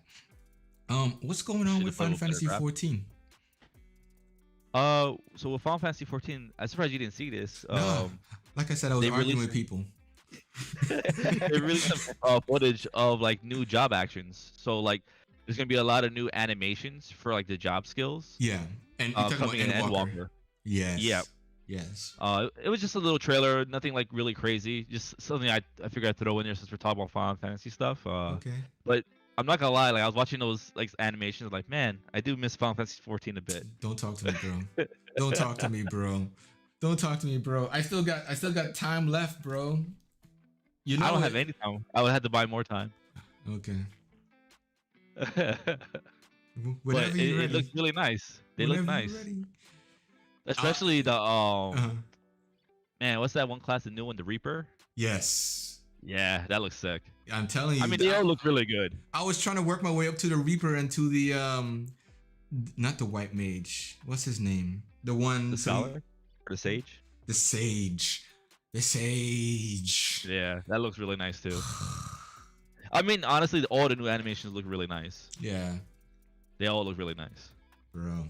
What's going on with Final Fantasy 14? So with Final Fantasy 14, I'm surprised you didn't see this. No, like I said, I was arguing with people. They released some footage of like new job actions. So like, there's gonna be a lot of new animations for like the job skills. Yeah, and you're talking coming in Endwalker. Yes. Yeah. Yes. It was just a little trailer, nothing like really crazy. Just something I figured I'd throw in there since we're talking about Final Fantasy stuff. Okay. But I'm not gonna lie, like I was watching those like animations, like man, I do miss Final Fantasy 14 a bit. Don't talk to me, bro. Don't talk to me, bro. Don't talk to me, bro. I still got time left, bro. You know I don't have any time. I would have to buy more time. Okay. But it looks really nice. They look nice. Especially the man, what's that one class, the new one, the Reaper? Yes. Yeah, that looks sick. I'm telling you. I mean, they all look really good. I was trying to work my way up to the Reaper and to the not the White Mage. What's his name? The one. The Scholar? Or the Sage? The Sage. The Sage. Yeah, that looks really nice too. I mean, honestly, all the new animations look really nice. Yeah. They all look really nice. Bro.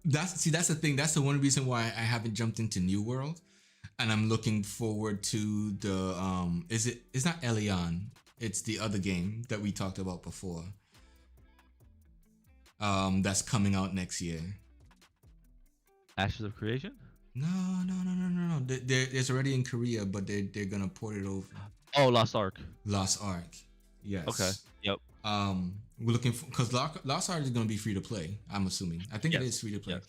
That's the thing. That's the one reason why I haven't jumped into New World. And I'm looking forward to the it's not Elion. It's the other game that we talked about before. That's coming out next year. Ashes of Creation? No. It's already in Korea, but they're gonna port it over. Oh, Lost Ark. Lost Ark. Yes. Okay. Yep. We're looking for, because Lost Ark is gonna be free to play. I'm assuming. I think it is free to play. Yes.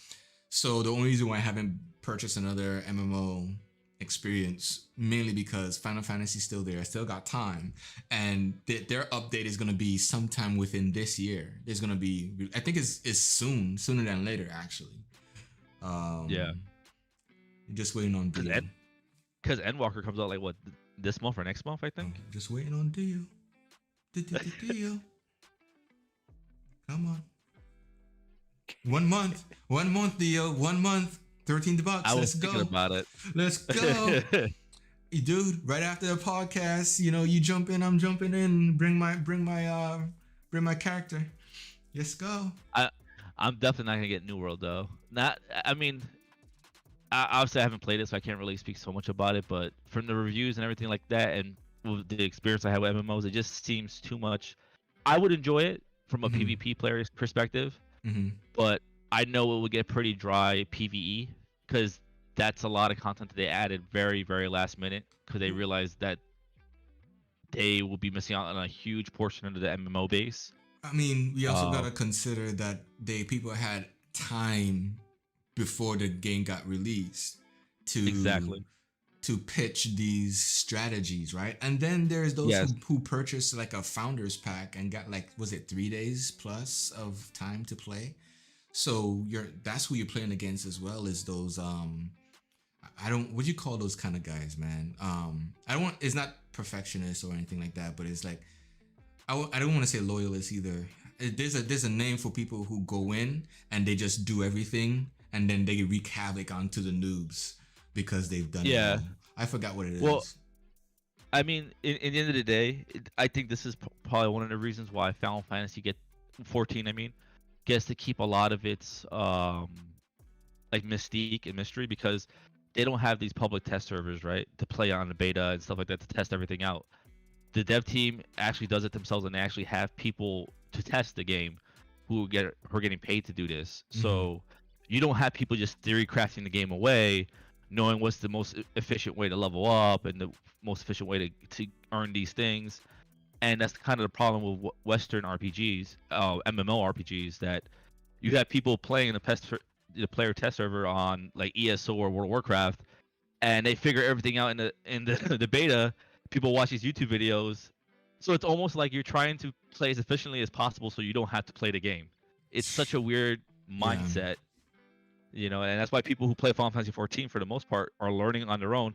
So the only reason why I haven't purchased another MMO experience, mainly because Final Fantasy is still there. I still got time, and their update is gonna be sometime within this year. There's gonna be, I think it's sooner than later, actually. Just waiting on Dio. Because Endwalker comes out like what, this month or next month, I think. Just waiting on Dio. Dio. Come on. 1 month, Dio. 1 month. $13. I was thinking about it. Let's go. dude, right after the podcast, you jump in, I'm jumping in. Bring my character. Let's go. I'm definitely not gonna get New World though. Not, I mean, obviously I haven't played it, so I can't really speak so much about it. But from the reviews and everything like that, and with the experience I had with MMOs, it just seems too much. I would enjoy it from a Mhm. PvP player's perspective, Mhm. but I know it would get pretty dry PvE because that's a lot of content that they added very, very last minute because they realized that they will be missing out on a huge portion of the MMO base. I mean, we also Uh, gotta consider that people had time before the game got released to exactly. pitch these strategies, right? And then there's those Yes. who purchased like a founders pack and got like, was it 3 days plus of time to play? So that's who you're playing against as well, is those I don't, what do you call those kind of guys, man? I don't want, it's not perfectionist or anything like that, but it's like I don't want to say loyalists either. There's a name for people who go in and they just do everything and then they wreak havoc onto the noobs because they've done it Yeah. all. I forgot what it is. Well, I mean, in the end of the day, I think this is probably one of the reasons why Final Fantasy 14, I mean, gets to keep a lot of its like mystique and mystery because they don't have these public test servers, right, to play on the beta and stuff like that to test everything out. The dev team actually does it themselves, and they actually have people to test the game who are getting paid to do this. Mhm. So you don't have people just theory crafting the game away, knowing what's the most efficient way to level up and the most efficient way to earn these things. And that's kind of the problem with Western RPGs, MMO RPGs, that you have people playing the player test server on like ESO or World of Warcraft, and they figure everything out in the the beta. People watch these YouTube videos, so it's almost like you're trying to play as efficiently as possible, so you don't have to play the game. It's such a weird Yeah. mindset, and that's why people who play Final Fantasy 14 for the most part are learning on their own.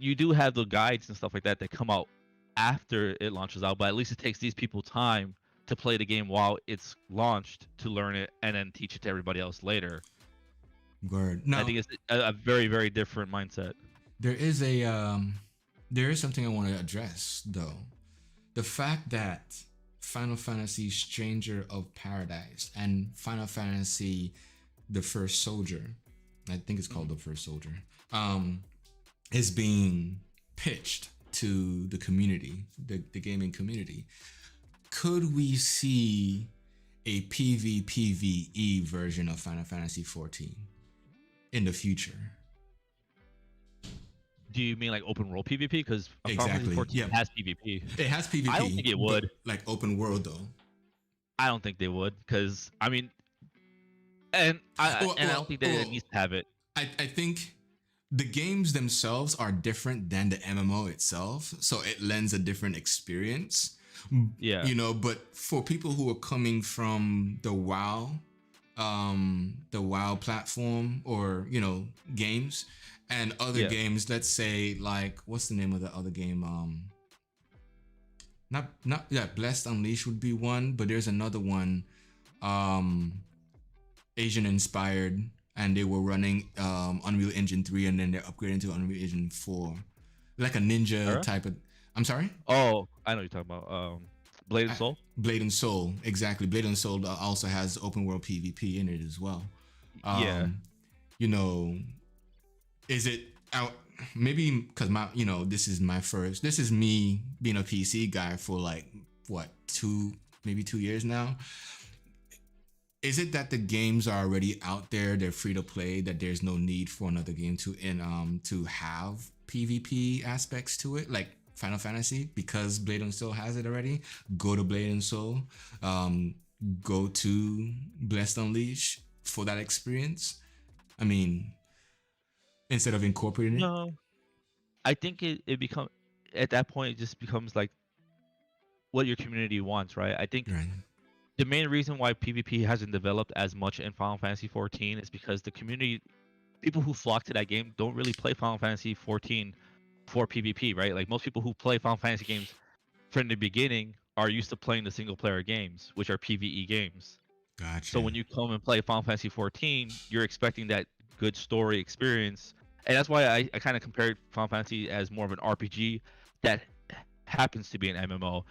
You do have the guides and stuff like that that come out after it launches out, but at least it takes these people time to play the game while it's launched to learn it and then teach it to everybody else later. Word. I Now, think it's a very, very different mindset. there is something I want to address though. The fact that Final Fantasy Stranger of Paradise and Final Fantasy The First Soldier, I think it's called The First Soldier, is being pitched to the community, the gaming community. Could we see a PvPvE version of Final Fantasy 14 in the future? Do you mean like open world PvP? Because Final Fantasy Exactly. 14 Yeah. has PvP. It has PvP. I don't think it but, would. like open world though. I don't think they would, because I mean, and I don't think that it needs to have it. I think the games themselves are different than the MMO itself, so it lends a different experience. Yeah. But for people who are coming from the WoW platform, or games and other games, let's say like, what's the name of the other game? Not Blessed Unleashed would be one, but there's another one, Asian inspired, and they were running Unreal Engine 3 and then they're upgrading to Unreal Engine 4, like a ninja type of. I'm sorry. Oh, I know what you're talking about. Blade and Soul. Blade and Soul, exactly. Blade and Soul also has open world PvP in it as well. Yeah. Is it out? Maybe because this is me being a PC guy for like what, 2 years now. Is it that the games are already out there, they're free to play, that there's no need for another game to have PvP aspects to it, like Final Fantasy, because Blade and Soul has it already? Go to Blade and Soul, go to Blessed Unleashed for that experience. I mean, instead of incorporating it. No, I think it becomes, at that point it just becomes like what your community wants, right? I think Right. the main reason why PvP hasn't developed as much in Final Fantasy 14 is because the community, people who flock to that game, don't really play Final Fantasy 14 for PvP, right? Like most people who play Final Fantasy games from the beginning are used to playing the single player games, which are PvE games. Gotcha. So when you come and play Final Fantasy 14, you're expecting that good story experience And that's why I kind of compared Final Fantasy as more of an RPG that happens to be an MMO,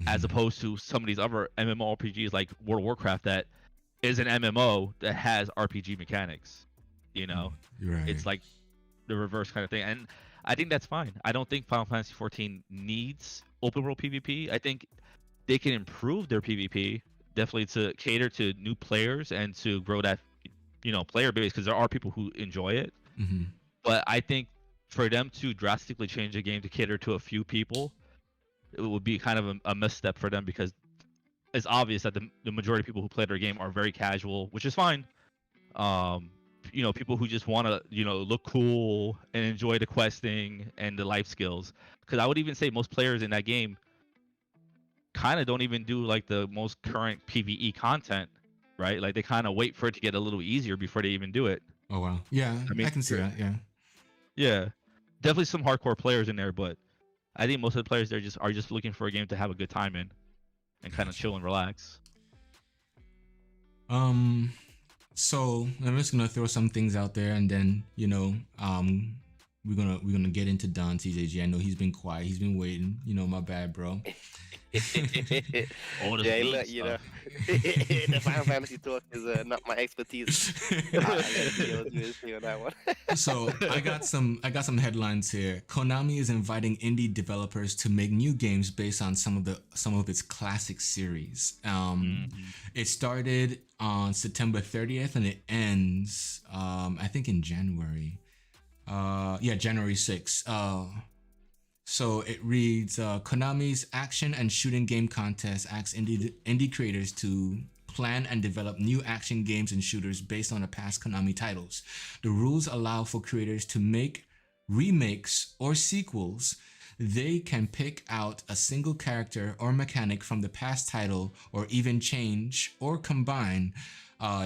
as Mhm. opposed to some of these other MMORPGs like World of Warcraft that is an MMO that has RPG mechanics. You know, Right. it's like the reverse kind of thing, and I think that's fine. I don't think Final Fantasy 14 needs open world PvP. I think they can improve their PvP definitely to cater to new players and to grow that player base, because there are people who enjoy it. Mm-hmm. But I think for them to drastically change the game to cater to a few people, it would be kind of a misstep for them, because it's obvious that the majority of people who play their game are very casual, which is fine. Um, people who just want to, look cool and enjoy the questing and the life skills. Because I would even say most players in that game kind of don't even do like the most current PvE content, right? Like they kind of wait for it to get a little easier before they even do it. Oh wow. Yeah, I mean, I can see that. Yeah. yeah, definitely some hardcore players in there, but I think most of the players there are just looking for a game to have a good time in and kind of Gotcha. chill and relax. So I'm just gonna throw some things out there, and then we're gonna get into Don TJG. I know he's been quiet. He's been waiting. My bad, bro. All this Yeah, meat look, stuff. the Final Fantasy talk is not my expertise. I let Dio do his thing on that one. So I got some headlines here. Konami is inviting indie developers to make new games based on some of its classic series. It started on September 30th and it ends I think in January. January 6th. So it reads, Konami's action and shooting game contest asks indie creators to plan and develop new action games and shooters based on the past Konami titles. The rules allow for creators to make remakes or sequels. They can pick out a single character or mechanic from the past title, or even change or combine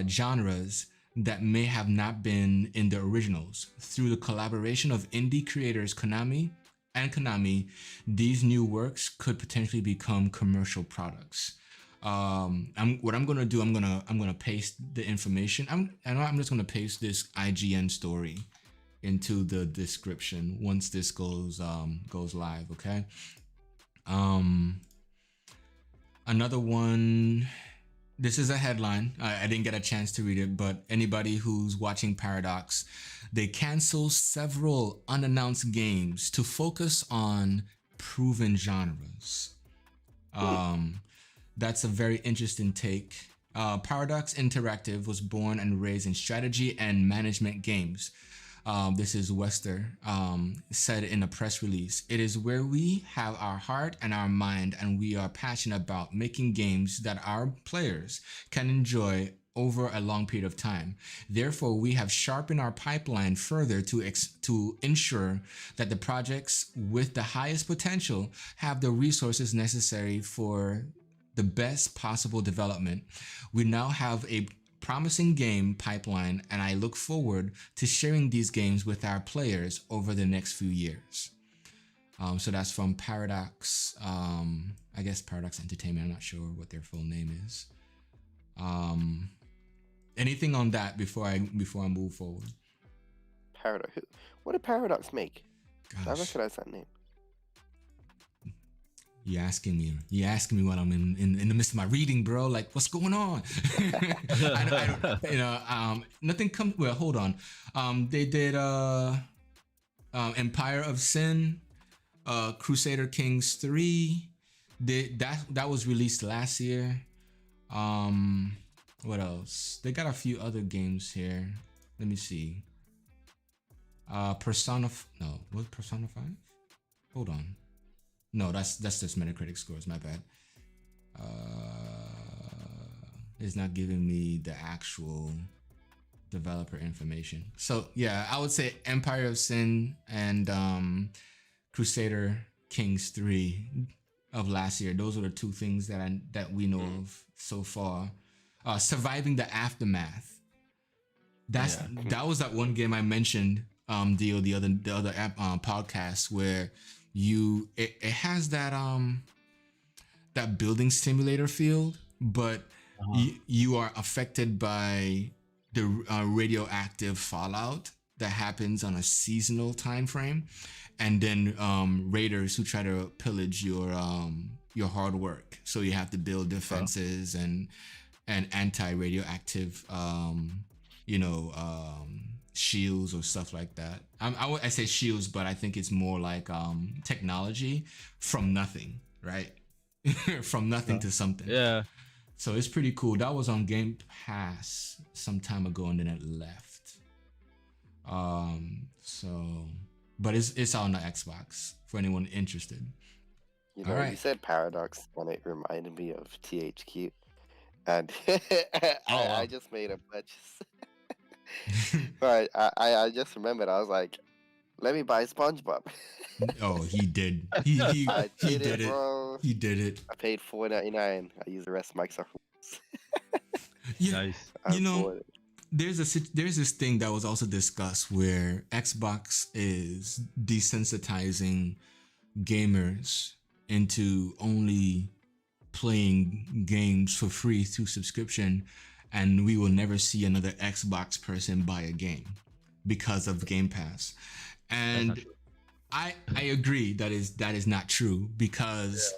genres that may have not been in the originals. Through the collaboration of indie creators Konami, these new works could potentially become commercial products. I'm gonna paste the information. I'm just gonna paste this IGN story into the description once this goes live. Okay. Another one. This is a headline. I didn't get a chance to read it, but anybody who's watching Paradox, they cancel several unannounced games to focus on proven genres. That's a very interesting take. Paradox Interactive was born and raised in strategy and management games. This is Wester said in a press release. It is where we have our heart and our mind, and we are passionate about making games that our players can enjoy over a long period of time. Therefore, we have sharpened our pipeline further to ensure that the projects with the highest potential have the resources necessary for the best possible development. We now have a promising game pipeline, and I look forward to sharing these games with our players over the next few years. So that's from Paradox. I guess Paradox Entertainment. I'm not sure what their full name is. Anything on that before I move forward? Paradox. What did Paradox make? I Gosh, recognize that name. you asking me while I'm in the midst of my reading, bro. Like, what's going on? Nothing comes. Well, hold on. They did Empire of Sin, Crusader Kings 3. That was released last year. What else? They got a few other games here. Let me see. Persona 5? Hold on. No, that's just Metacritic scores. My bad. It's not giving me the actual developer information. So yeah, I would say Empire of Sin and Crusader Kings 3 of last year. Those are the two things that we know of so far. Surviving the Aftermath. That was that one game I mentioned the other podcast where it has that building simulator field, but you are affected by the radioactive fallout that happens on a seasonal time frame, and then raiders who try to pillage your hard work. So you have to build defenses and anti-radioactive shields or stuff like that. I say shields, but I think it's more like technology from nothing, right? From nothing to something. Yeah. So it's pretty cool. That was on Game Pass some time ago, and then it left. But it's on the Xbox for anyone interested. You know, you said Paradox, and it reminded me of THQ. And I just made a purchase. But I just remembered, I was like, let me buy SpongeBob. Oh, he did. He did it, bro. He did it. I paid $4.99. I use the rest of Microsoft. Yeah, nice. You know, there's this thing that was also discussed where Xbox is desensitizing gamers into only playing games for free through subscription, and we will never see another Xbox person buy a game because of Game Pass. And I agree that is not true, because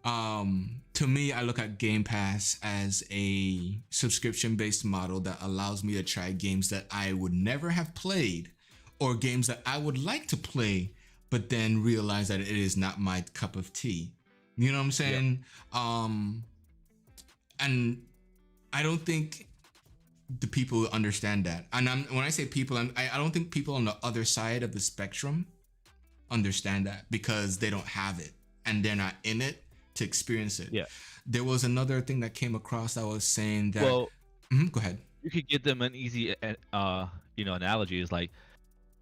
to me, I look at Game Pass as a subscription-based model that allows me to try games that I would never have played, or games that I would like to play, but then realize that it is not my cup of tea. You know what I'm saying? Yeah. And I don't think the people understand that. And when I say people, I don't think people on the other side of the spectrum understand that, because they don't have it and they're not in it to experience it. Yeah. There was another thing that came across that was saying that. Well, go ahead. You could give them an easy, analogy is like,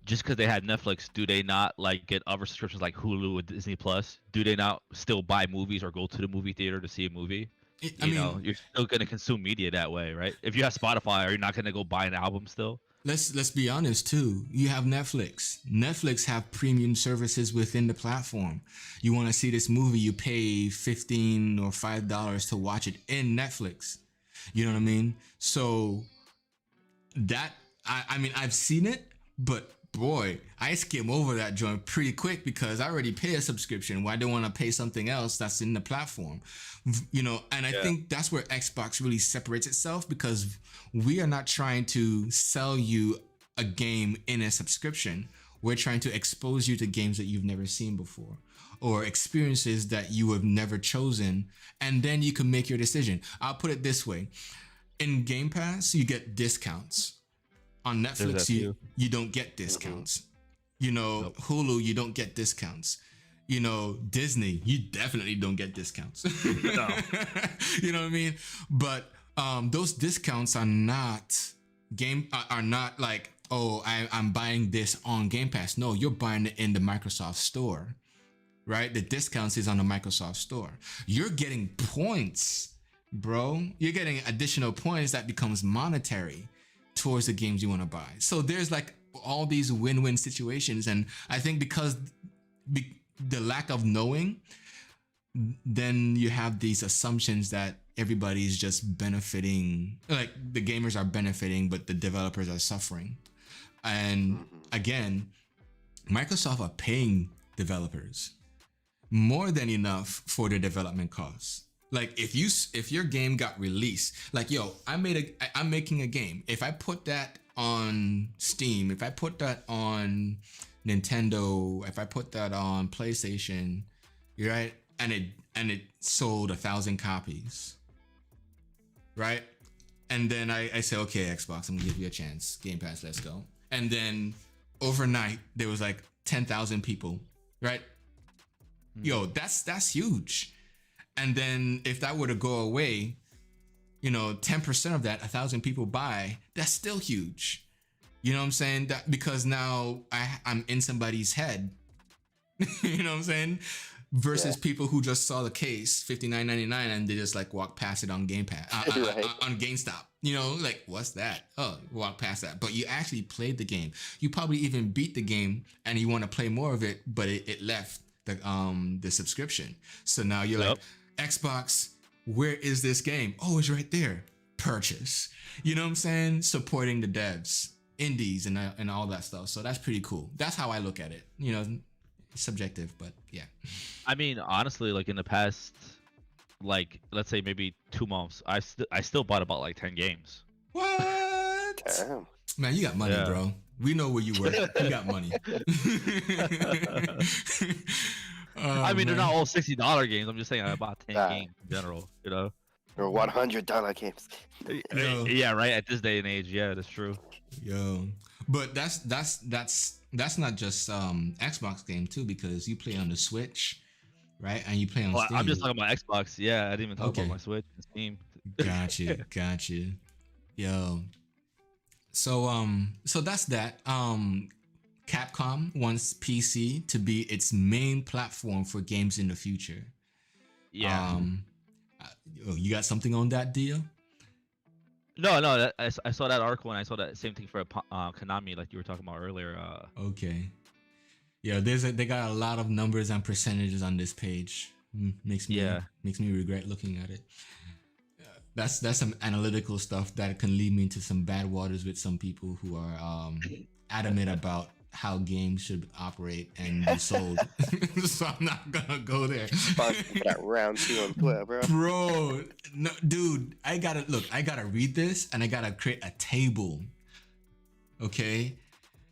just because they had Netflix, do they not like get other subscriptions like Hulu and Disney Plus? Do they not still buy movies or go to the movie theater to see a movie? You're still gonna consume media that way, right? If you have Spotify, are you not gonna go buy an album still? Let's be honest too. You have Netflix. Netflix have premium services within the platform. You want to see this movie, you pay $15 or $5 to watch it in Netflix. You know what I mean? So that I've seen it, but boy, I skim over that joint pretty quick because I already pay a subscription. Why do I want to pay something else that's in the platform? And I think that's where Xbox really separates itself, because we are not trying to sell you a game in a subscription. We're trying to expose you to games that you've never seen before, or experiences that you have never chosen, and then you can make your decision. I'll put it this way. In Game Pass, you get discounts. On Netflix, you don't get discounts. Nope. Hulu, you don't get discounts. Disney, you definitely don't get discounts. No. You know what I mean? But those discounts are not like, oh, I'm buying this on Game Pass. No, you're buying it in the Microsoft Store, right? The discounts is on the Microsoft Store. You're getting points, bro. You're getting additional points that becomes monetary towards the games you want to buy. So there's like all these win-win situations, and I think because the lack of knowing, then you have these assumptions that everybody's just benefiting, like the gamers are benefiting but the developers are suffering. And again, Microsoft are paying developers more than enough for their development costs. Like if your game got released, like, yo, I'm making a game. If I put that on Steam, if I put that on Nintendo, if I put that on PlayStation, right? And it sold 1,000 copies, right? And then I say, okay, Xbox, I'm gonna give you a chance. Game Pass, let's go. And then overnight there was like 10,000 people, right? Yo, that's huge. And then if that were to go away, 10% of that, 1,000 people buy, that's still huge. You know what I'm saying? That because now I'm in somebody's head. You know what I'm saying? Versus people who just saw the case, $59.99, and they just like walk past it on Game Pass, on GameStop. Like, what's that? Oh, walk past that. But you actually played the game. You probably even beat the game, and you want to play more of it, but it left the subscription. So now you're like, Xbox, where is this game? Oh, it's right there. Purchase. You know what I'm saying? Supporting the devs indies and all that stuff. So that's pretty cool. That's how I look at it. You know, subjective, but yeah. I mean, honestly, like in the past, like let's say maybe 2 months, I still bought about like 10 games. What? Damn. Man, you got money, Yeah. bro. We know where you work. You got money. Oh, I mean, they're man. not all $60 games. I'm just saying I bought 10 Nah. games in general. You know? Or $100 games. Yo. Yeah, right. At this day and age, yeah, that's true. Yo, but that's not just Xbox game too, because you play on the Switch, right? And you play on Well, Steam. I'm just talking about Xbox. Yeah, I didn't even talk Okay. about my Switch and Steam. Gotcha. Yo. So that's that. Capcom wants PC to be its main platform for games in the future. Yeah. You got something on that deal? No. I saw that article and I saw that same thing for Konami, like you were talking about earlier. Okay. Yeah, they got a lot of numbers and percentages on this page. Makes me regret looking at it. That's some analytical stuff that can lead me into some bad waters with some people who are adamant about how games should operate and be sold. So I'm not gonna go there. For that round 2 on Twitter, bro. Bro, no, dude, I gotta read this and I gotta create a table. Okay?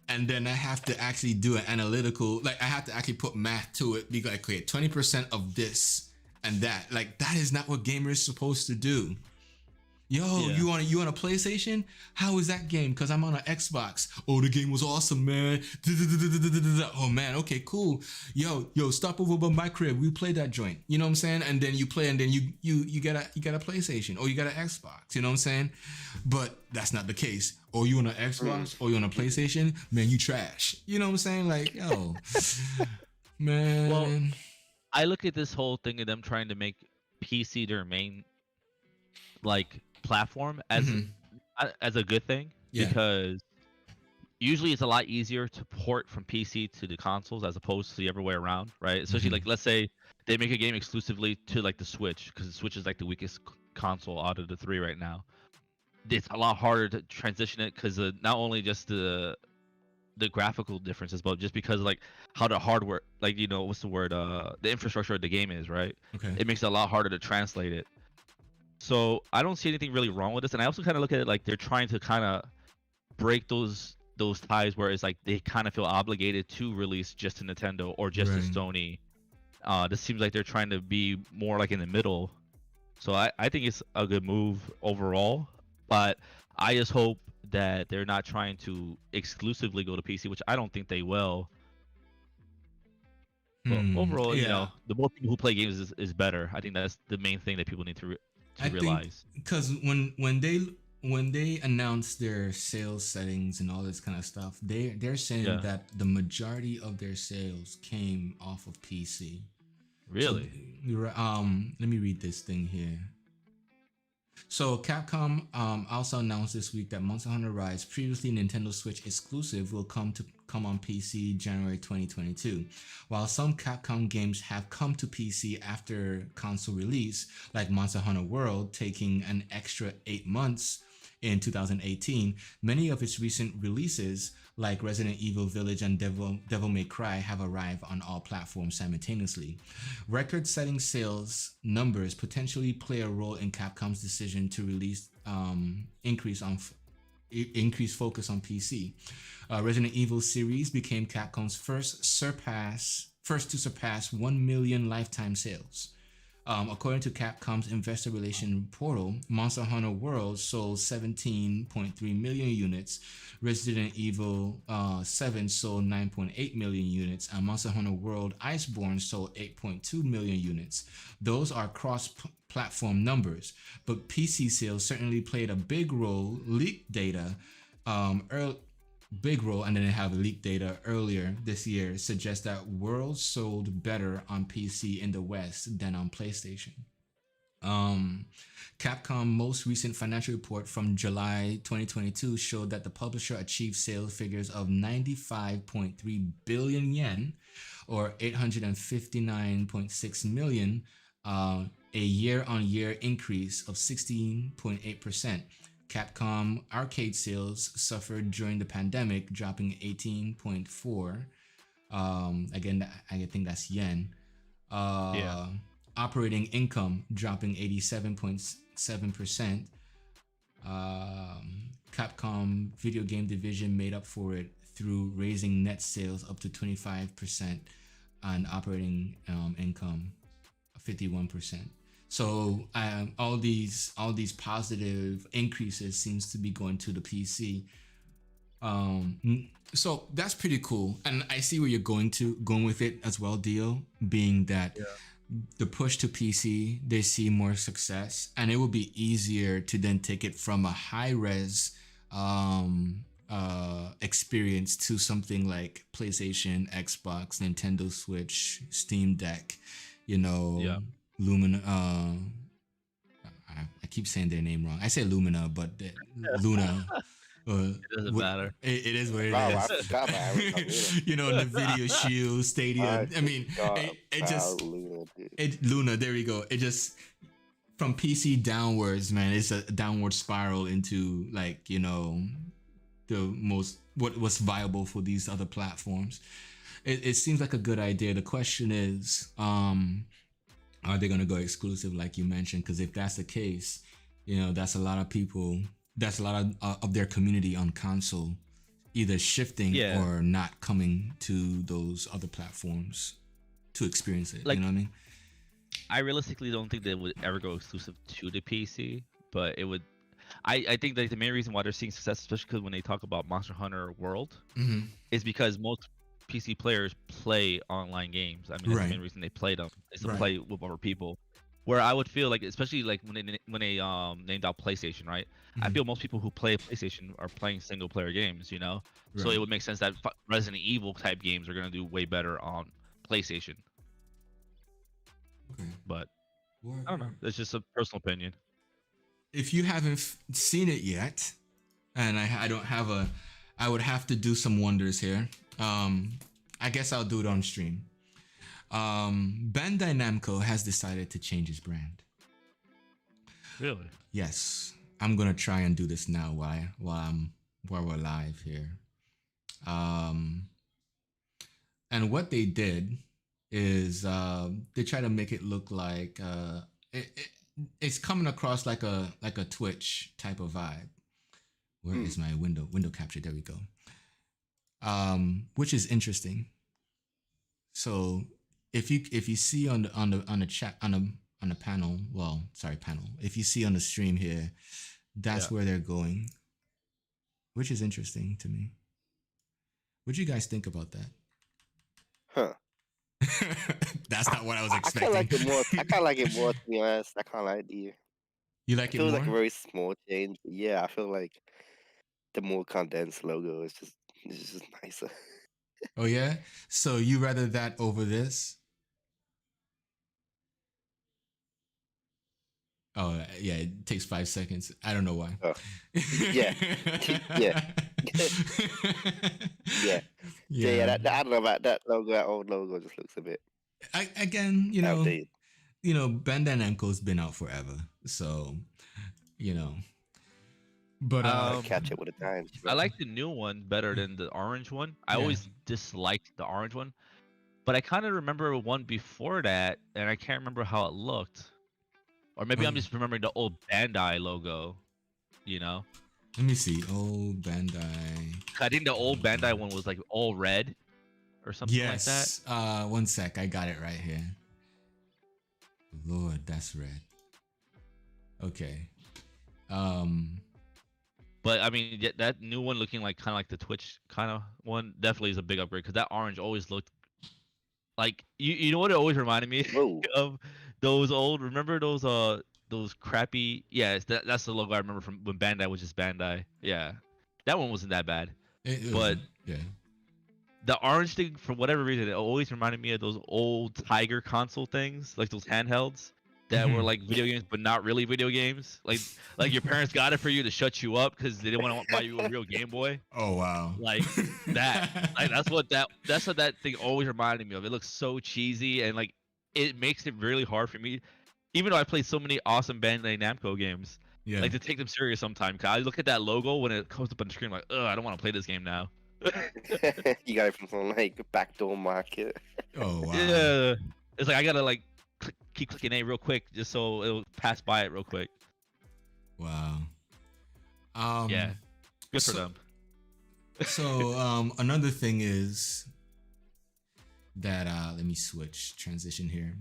And then I have to actually do an analytical, like I have to actually put math to it, because I create 20% of this and that. Like, that is not what gamers supposed to do. Yo, Yeah. you on a PlayStation? How is that game? Because I'm on an Xbox. Oh, the game was awesome, man. Oh man, okay, cool. Yo, stop over by my crib. We play that joint. You know what I'm saying? And then you play, and then you get a PlayStation or you got an Xbox. You know what I'm saying? But that's not the case. Or you on an Xbox or you on a PlayStation? Man, you trash. You know what I'm saying? Like, yo, man. Well, I look at this whole thing of them trying to make PC their main like platform as a good thing, because usually it's a lot easier to port from PC to the consoles as opposed to the other way around, right? Especially like, let's say they make a game exclusively to like the Switch, because the Switch is like the weakest console out of the 3 right now. It's a lot harder to transition it, because not only just the graphical differences, but just because like how the hardware, like, you know, what's the word, the infrastructure of the game is, right? Okay. It makes it a lot harder to translate it. So I don't see anything really wrong with this, and I also kind of look at it like they're trying to kind of break those ties where it's like they kind of feel obligated to release just to Nintendo or just to Sony. This seems like they're trying to be more like in the middle. So I think it's a good move overall, but I just hope that they're not trying to exclusively go to PC, which I don't think they will. But overall, you know, the more people who play games is better. I think that's the main thing that people need to realize. Because when they announce their sales settings and all this kind of stuff, they're saying that the majority of their sales came off of PC. Really? So, let me read this thing here. So Capcom also announced this week that Monster Hunter Rise, previously Nintendo Switch exclusive, will come on PC January 2022. While some Capcom games have come to PC after console release, like Monster Hunter World taking an extra 8 months in 2018, many of its recent releases, like Resident Evil Village and Devil May Cry, have arrived on all platforms simultaneously. Record-setting sales numbers potentially play a role in Capcom's decision to release increased focus on PC. Resident Evil series became Capcom's first to surpass 1 million lifetime sales. According to Capcom's investor relation portal, Monster Hunter World sold 17.3 million units, Resident Evil 7 sold 9.8 million units, and Monster Hunter World Iceborne sold 8.2 million units. Those are cross-platform numbers, but PC sales certainly played a big role. Leaked data and then they have leaked data earlier this year suggests that World sold better on PC in the West than on PlayStation. Capcom most recent financial report from July 2022 showed that the publisher achieved sales figures of 95.3 billion yen, or 859.6 million, a year-on-year increase of 16.8%. Capcom arcade sales suffered during the pandemic, dropping 18.4. Again, I think that's yen. Operating income dropping 87.7%. Capcom video game division made up for it through raising net sales up to 25% and operating income 51%. So all these positive increases seems to be going to the PC. So that's pretty cool, and I see where you're going with it as well, Dio, being that the push to PC, they see more success, and it will be easier to then take it from a high res experience to something like PlayStation, Xbox, Nintendo Switch, Steam Deck, Lumina. I keep saying their name wrong. I say Lumina, but Luna. It doesn't matter. It is what it is. I forgot about Nvidia Shield, Stadia. I mean, it just Luna. There we go. It just from PC downwards, man. It's a downward spiral into the most what's viable for these other platforms. It seems like a good idea. The question is, are they going to go exclusive like you mentioned? Because if that's the case, that's a lot of people. That's a lot of their community on console either shifting or not coming to those other platforms to experience it. You know what I mean? I realistically don't think they would ever go exclusive to the PC, but it would. I think that the main reason why they're seeing success, especially because when they talk about Monster Hunter World, is because most PC players play online games. I mean, that's the main reason they play them is to play with other people. Where I would feel like, especially like when they named out PlayStation, right? I feel most people who play PlayStation are playing single player games, So it would make sense that Resident Evil type games are gonna do way better on PlayStation. Okay. But I don't know. That's just a personal opinion. If you haven't seen it yet, and I don't have I would have to do some wonders here. I guess I'll do it on stream. Bandai Namco has decided to change its brand. Really? Yes. I'm gonna try and do this now while we're live here. And what they did is they try to make it look like it's coming across like a Twitch type of vibe. Where is my window capture? There we go. Which is interesting. So if you see on the chat on the panel, panel. If you see on the stream here, that's where they're going, which is interesting to me. What do you guys think about that? Huh. That's not what I was expecting. I kind of like it more, to be honest. I kind of like the. You like it more? It feels like a very small change. Yeah, I feel like the more condensed logo is just nicer. Oh yeah? So you rather that over this? Oh yeah, it takes 5 seconds. I don't know why. Oh. Yeah. Yeah. Yeah. I don't know about that logo. That old logo just looks a bit. Outdated. Bandai Namco's been out forever, so But catch it with the times. I like the new one better than the orange one. I always disliked the orange one, but I kind of remember one before that, and I can't remember how it looked. Or maybe I'm just remembering the old Bandai logo, Let me see. Old Bandai. I think the old Bandai one was like all red or something like that. Yes. One sec. I got it right here. Lord, that's red. Okay. But I mean, that new one looking like kind of like the Twitch kind of one definitely is a big upgrade because that orange always looked like you know what it always reminded me of those old. Remember those crappy? Yeah, that's the logo I remember from when Bandai was just Bandai. Yeah, that one wasn't that bad. But the orange thing, for whatever reason, it always reminded me of those old Tiger console things, like those handhelds that were like video games, but not really video games. Like your parents got it for you to shut you up because they didn't want to buy you a real Game Boy. Oh wow! Like that. Like that's what that thing always reminded me of. It looks so cheesy and like it makes it really hard for me, even though I played so many awesome Bandai Namco games. Yeah. Like to take them serious sometimes. Cause I look at that logo when it comes up on the screen, like, ugh, I don't want to play this game now. You got it from some like backdoor market. Oh wow. Yeah, it's like I gotta like keep clicking A real quick just so it'll pass by it real quick. Wow. Yeah, good for so- them. So another thing is that let me transition here.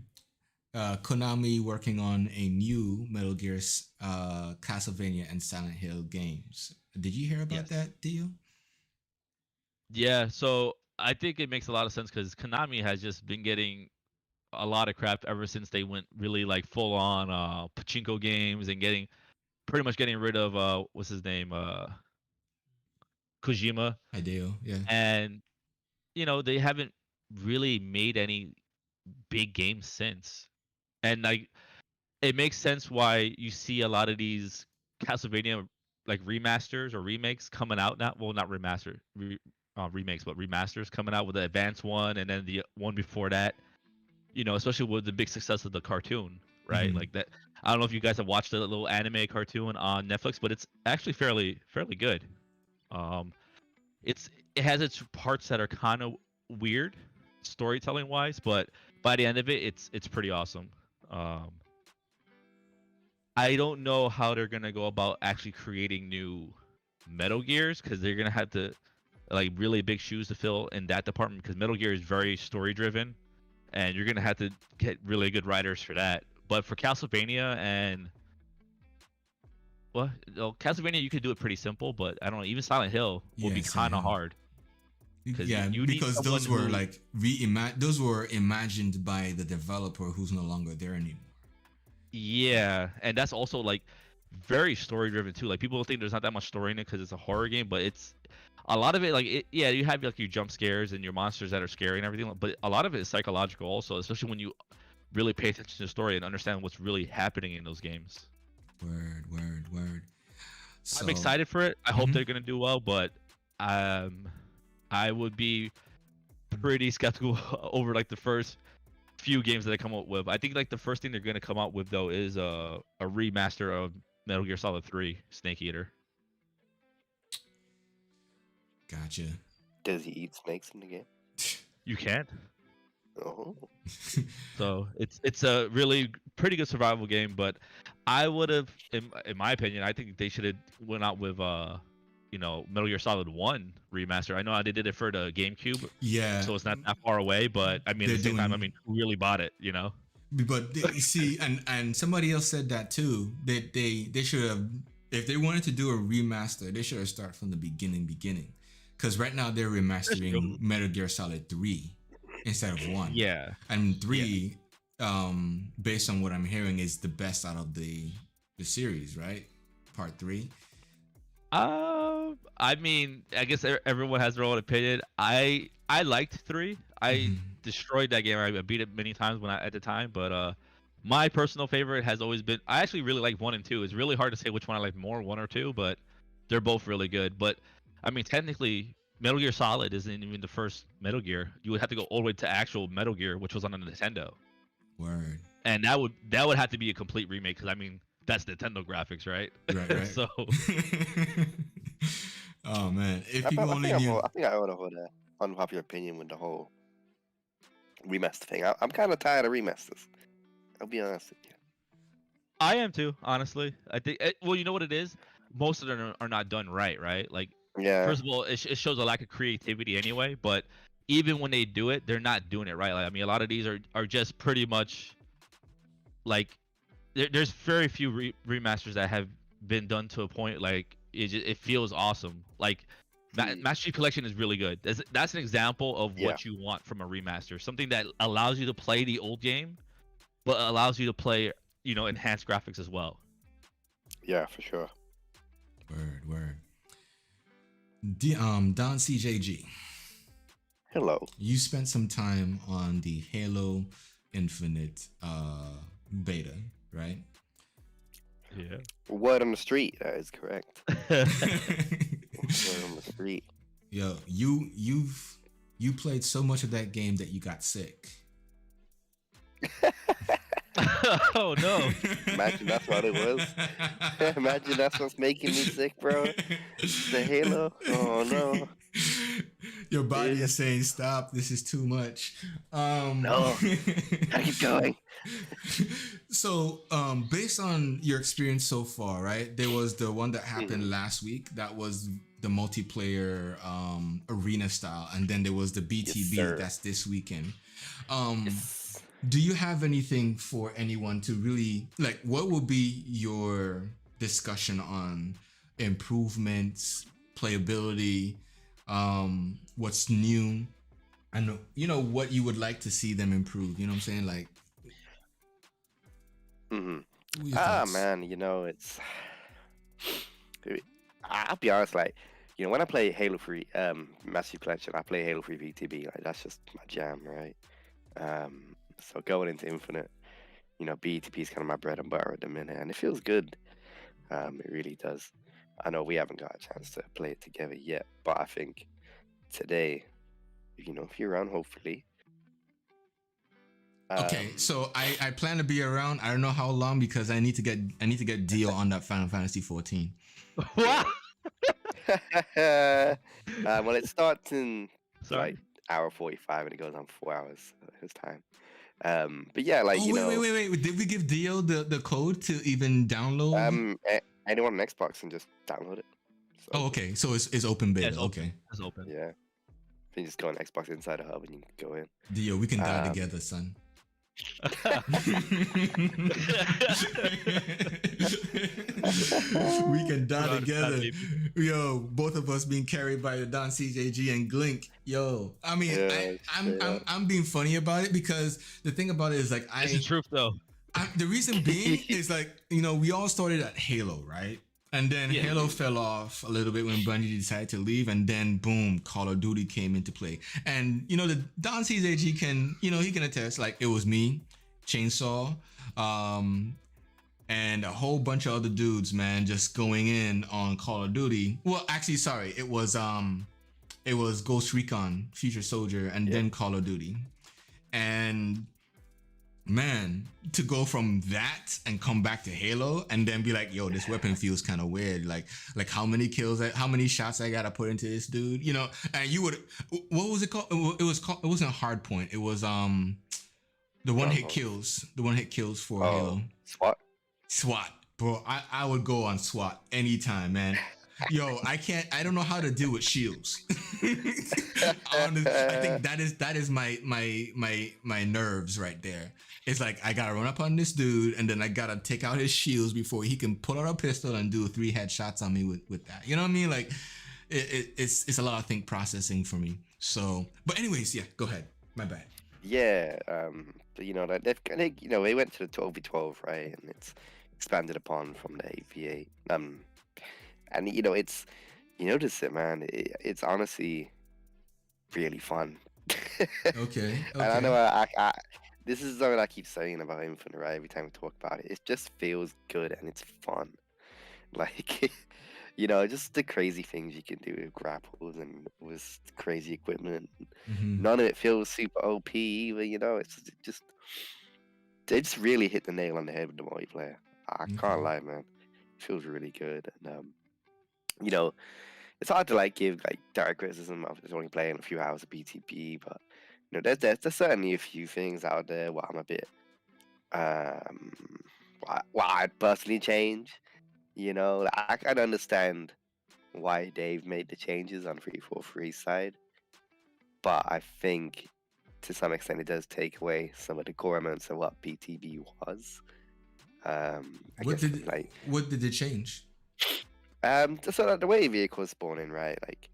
Konami working on a new Metal Gear, Castlevania, and Silent Hill games. Did you hear about that, Dio? Yeah, so I think it makes a lot of sense because Konami has just been getting a lot of crap ever since they went really like full on pachinko games and pretty much getting rid of what's his name, Kojima. Hideo, yeah. And they haven't really made any big games since. And like it makes sense why you see a lot of these Castlevania like remasters or remakes coming out now. Well, not remakes, but remasters coming out with the advanced one and then the one before that. Especially with the big success of the cartoon, right? Mhm. Like that. I don't know if you guys have watched the little anime cartoon on Netflix, but it's actually fairly good. It has its parts that are kind of weird storytelling wise, but by the end of it, it's pretty awesome. I don't know how they're gonna go about actually creating new Metal Gears because they're gonna have to like really big shoes to fill in that department because Metal Gear is very story driven, and you're gonna have to get really good writers for that. But for Castlevania and Castlevania you could do it pretty simple, but I don't know. Even Silent Hill will be kind of hard. Yeah, because those were like those were imagined by the developer who's no longer there anymore. Yeah, and that's also like very story driven too. Like people think there's not that much story in it because it's a horror game, but it's a lot of it. Like you have like your jump scares and your monsters that are scary and everything, but a lot of it is psychological also, especially when you really pay attention to the story and understand what's really happening in those games. Word. So, I'm excited for it. I hope they're gonna do well, but I would be pretty skeptical over like the first few games that they come up with. I think like the first thing they're gonna come out with though is a remaster of Metal Gear Solid 3 Snake Eater. Gotcha. Does he eat snakes in the game? You can't. Oh. So it's a really pretty good survival game, but I would have, in my opinion, I think they should have went out with Metal Gear Solid 1 remaster. I know they did it for the GameCube. Yeah. So it's not that far away, but I mean, at the same time, who really bought it, But you see, and somebody else said that too. They should have, if they wanted to do a remaster, they should have started from the beginning. Because right now they're remastering Metal Gear Solid 3 instead of 1. Yeah. And 3, based on what I'm hearing, is the best out of the series, right? Part 3. I mean, I guess everyone has their own opinion. I liked 3. I destroyed that game. I beat it many times at the time, but my personal favorite has always been. I actually really like 1 and 2. It's really hard to say which one I like more, 1 or 2, but they're both really good. But I mean, technically, Metal Gear Solid isn't even the first Metal Gear. You would have to go all the way to actual Metal Gear, which was on a Nintendo. Word. And that would have to be a complete remake because I mean that's Nintendo graphics, right? Right. So. Oh man, if I you only knew. I think I would have an unpopular opinion with the whole remaster thing. I'm kind of tired of remasters. I'll be honest with you. I am too, honestly. I think. Well, you know what it is? Most of them are not done right? Like, yeah. First of all, it shows a lack of creativity anyway. But even when they do it, they're not doing it right. Like, I mean, a lot of these are just pretty much like there's very few remasters that have been done to a point like it feels awesome. Like Master Chief Collection is really good. That's an example of what you want from a remaster. Something that allows you to play the old game, but allows you to play enhanced graphics as well. Yeah, for sure. Word. Don CJG. Hello. You spent some time on the Halo Infinite beta, right? Yeah. Word on the street. That is correct. Word on the street. Yo, you played so much of that game that you got sick. Oh no. Imagine that's what it was. Imagine that's what's making me sick, bro. The Halo. Oh no. Your body Dude. is saying stop. This is too much. No. Gotta keep going. So, based on your experience so far, right? There was the one that happened last week. That was the multiplayer arena style, and then there was the BTB. Yes, that's this weekend. Yes. Do you have anything for anyone to really like? What will be your discussion on improvements, playability, what's new, and what you would like to see them improve? You know what I'm saying? Like, what are your thoughts? Man, it's. I'll be honest, like, when I play Halo 3, Master Collection, I play Halo 3 VTB, like, that's just my jam, right? So going into Infinite, BTB is kind of my bread and butter at the minute, and it feels good. It really does. I know we haven't got a chance to play it together yet, but I think today, if you're around, hopefully. Okay, so I plan to be around. I don't know how long because I need to get Dio on that Final Fantasy 14. What? Well, it starts in Sorry. like hour 45 and it goes on 4 hours. His time. But yeah, like wait. Did we give Dio the code to even download? Anyone on Xbox can just download it. So, oh, okay. So it's open beta. Yeah, it's open. Okay. It's open. Yeah. You just go on Xbox Insider Hub and you can go in. Dio, we can die together, son. We can die together. Yo, both of us being carried by the Don CJG and Glink. Yo, I mean, Yeah, I'm being funny about it because the thing about it is like It's the truth though. the reason being is like we all started at Halo, right? And then Halo fell off a little bit when Bungie decided to leave, and then boom, Call of Duty came into play. And the Don CJG can he can attest, like it was me, Chainsaw, and a whole bunch of other dudes, man, just going in on Call of Duty. Well, actually, sorry, it was Ghost Recon, Future Soldier, and then Call of Duty. And man, to go from that and come back to Halo and then be like, yo, this weapon feels kind of weird. Like how many shots I gotta put into this dude, and you would, what was it called? It wasn't hard point. It was, the one hit kills for Halo. SWAT, bro. I would go on SWAT anytime, man. Yo, I don't know how to deal with shields. Honestly, I think that is my nerves right there. It's like I gotta run up on this dude and then I gotta take out his shields before he can pull out a pistol and do 3 headshots on me with that. You know what I mean? Like it's a lot of think processing for me. So, but anyways, yeah, go ahead. My bad. Yeah, that they went to the 12v12, right, and it's expanded upon from the 8v8. And it's you notice it, man. It's honestly really fun. Okay. And I know I this is something I keep saying about Infinite, right? Every time we talk about it, it just feels good and it's fun. Like, just the crazy things you can do with grapples and with crazy equipment. Mm-hmm. None of it feels super OP either, they just really hit the nail on the head with the multiplayer. I can't lie, man. It feels really good. And it's hard to like give like direct criticism of just only playing a few hours of BTB, but there's certainly a few things out there where I'm a bit what I'd personally change. I can understand why Dave made the changes on 343's side, but I think to some extent it does take away some of the core elements of what BTB was. What did it change? So that the way vehicles spawn in, right? Like,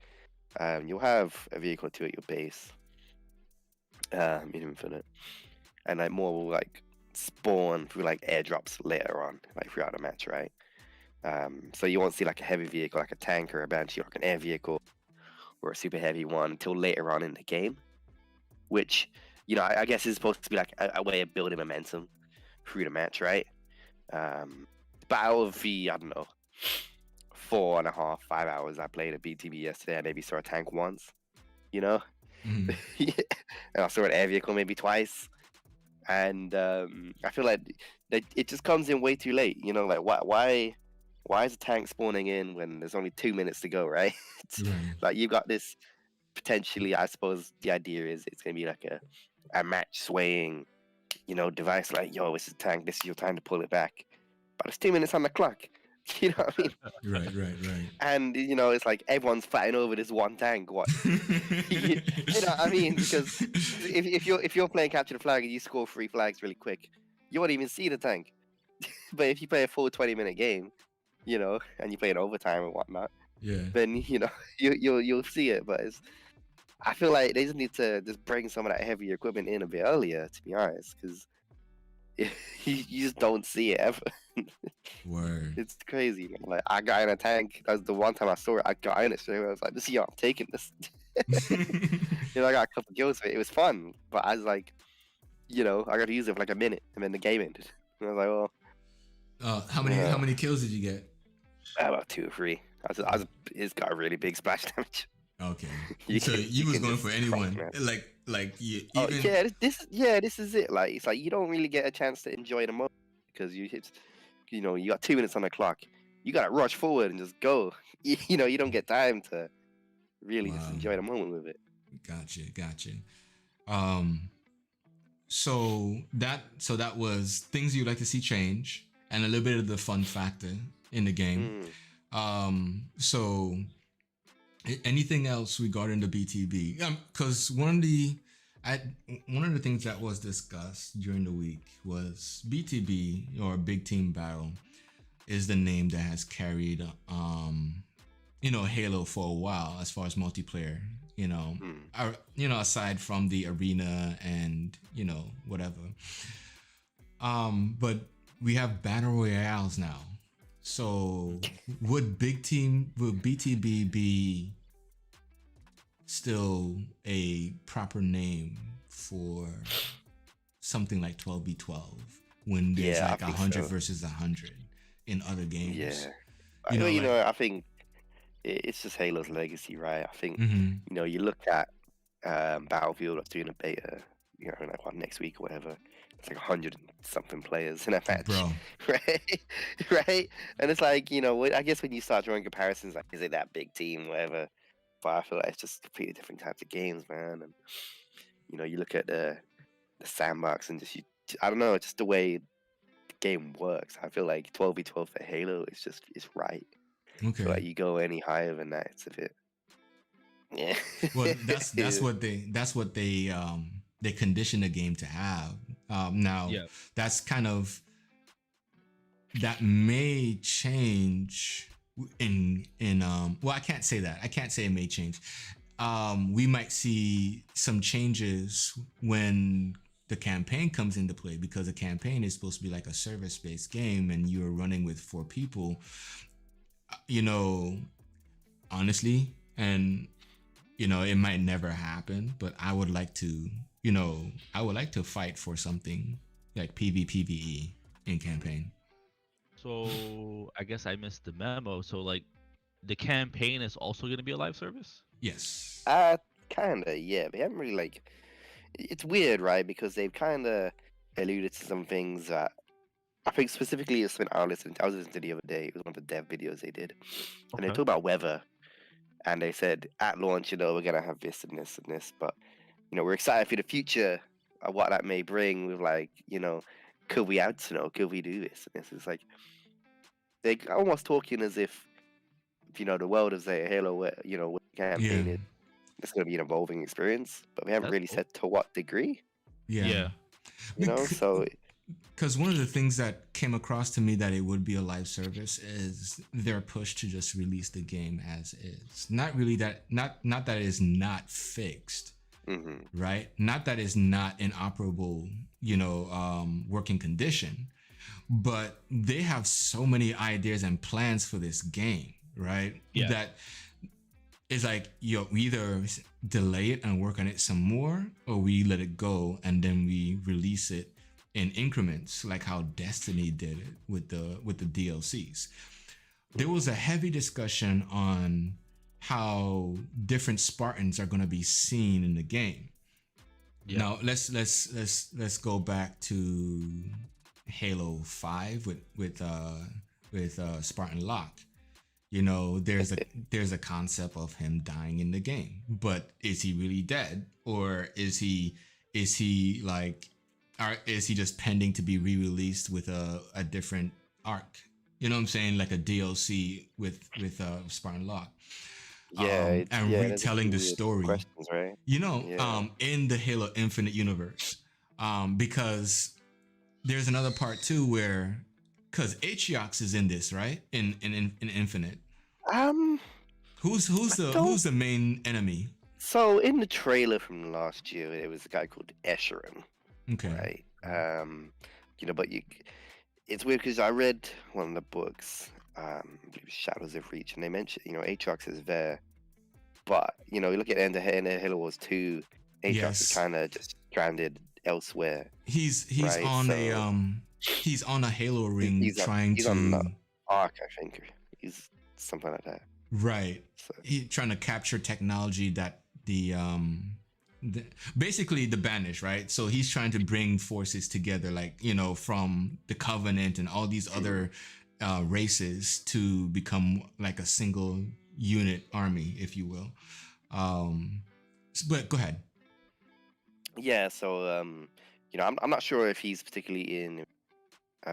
you'll have a vehicle or two at your base, in Infinite, and like more will like spawn through like airdrops later on, like throughout the match, right? So you won't see like a heavy vehicle, like a tank or a banshee, or like an air vehicle, or a super heavy one until later on in the game, which I guess is supposed to be like a way of building momentum through the match, right? But out of the, I don't know, 4.5, 5 hours I played a BTB yesterday, I maybe saw a tank once, Mm-hmm. and I saw an air vehicle maybe twice. and I feel like it just comes in way too late. You know, like why is the tank spawning in when there's only 2 minutes to go, right? Right. Like you've got this potentially. I suppose the idea is it's gonna be like a match swaying, device. Like, yo, this is tank. This is your time to pull it back. But it's 2 minutes on the clock. You know what I mean? Right. And it's like everyone's fighting over this one tank. What? You know what I mean? Because if you're playing capture the flag and you score 3 flags really quick, you won't even see the tank. But if you play a full 20-minute game, and you play in overtime and whatnot, Yeah. then you'll see it. But I feel like they just need to just bring some of that heavy equipment in a bit earlier, to be honest, because you just don't see it ever. Word. It's crazy, man. Like, I got in a tank. That was the one time I saw it. I got in it straight away. I was like, "This, I'm taking this." I got a couple kills with it. It was fun, but I was like, I got to use it for like a minute, and then the game ended. And I was like, "Well." How many kills did you get? About 2 or 3. It's got a really big splash damage. Okay. So you was going for anyone, like you. Oh yeah, this is it. Like, it's like you don't really get a chance to enjoy the moment because you got 2 minutes on the clock. You gotta rush forward and just go. You don't get time to really just enjoy the moment with it. Gotcha. So that was things you'd like to see change and a little bit of the fun factor in the game. So anything else regarding the BTB? Because one of the things that was discussed during the week was BTB, or Big Team Battle, is the name that has carried Halo for a while as far as multiplayer. Aside from the arena and whatever. But we have battle royales now. So would BTB be still a proper name for something like 12v12 when there's like 100 versus 100 in other games? Yeah. I think it's just Halo's legacy, right? I think you look at Battlefield that's doing a beta, next week or whatever. It's like 100 and something players in a match, bro. right? And it's like, I guess when you start drawing comparisons, like, is it that big team, whatever? But I feel like it's just completely different types of games, man. And you look at the sandbox and I don't know, just the way the game works. I feel like 12v12 for Halo is right. Okay. So like you go any higher than that, it's a bit. Yeah. Well, that's what they condition the game to have. Now that's kind of that may change in well, I can't say that. I can't say it may change. We might see some changes when the campaign comes into play, because a campaign is supposed to be like a service-based game and you're running with 4 people. Honestly, and it might never happen, but I would like to fight for something like PvPvE in campaign. So I guess I missed the memo. So like the campaign is also going to be a live service? Yes. Kinda, yeah. They haven't really it's weird, right? Because they've kinda alluded to some things that I think specifically it's when I was listening to the other day. It was one of the dev videos they did. And they talked about weather. And they said at launch, we're gonna have this and this and this, but we're excited for the future of what that may bring with could we add snow? Could we do this? And this is like they're almost talking as if the world is a Halo campaign. It's gonna be an evolving experience, but we haven't really said to what degree. Yeah. So because one of the things that came across to me that it would be a live service is their push to just release the game as is. Not really that, not that it is not fixed, right? Not that it's not inoperable, working condition, but they have so many ideas and plans for this game, right? Yeah. That it's like, we either delay it and work on it some more, or we let it go and then we release it in increments, like how Destiny did it with the DLCs. There was a heavy discussion on how different Spartans are going to be seen in the game. Yeah. Now let's go back to Halo 5 with Spartan Locke. You know, there's a concept of him dying in the game, but is he really dead, or is he like, or is he just pending to be re-released with a different arc? You know what I'm saying, like a DLC with Spartan Locke. Yeah, And yeah, there's a retelling few the weird story. questions, right? You know, Yeah. in the Halo Infinite universe, because there's another part too where, because Atriox is in this, right? In Infinite. Um, Who's don't. who's the main enemy? So in the trailer from last year, it was a guy called Escheron, Okay. right? But it's weird because I read one of the books, I believe Shadows of Reach, and they mentioned, Aatrox is there, but you look at end of Halo Wars 2, Aatrox Yes. is kind of just stranded elsewhere. He's Right, on so- he's on a Halo ring he's trying he's to on the Arc, I think. He's something like that. right. So, He trying to capture technology that basically the Banish, right? So he's trying to bring forces together, like, from the Covenant and all these other races to become like a single unit army, if you will. But go ahead. yeah, so I'm not sure if he's particularly in, but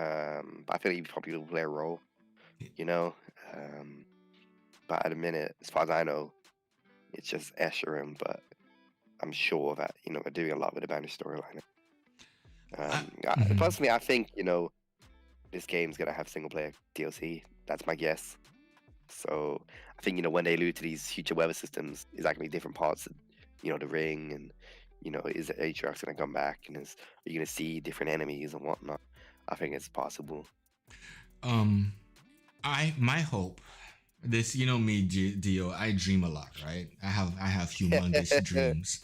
I feel like he probably will play a role, but at the minute, as far as I know, it's just Escheron, but I'm sure that they're doing a lot with the Banner storyline. Mhm. Personally, I think this game's gonna have single player DLC. That's my guess. So I think when they allude to these future weather systems, is that gonna be different parts of the ring, and is Aatrox gonna come back, and are you gonna see different enemies and whatnot? I think it's possible. My hope, this, me, Dio, I dream a lot, right? I have humongous dreams.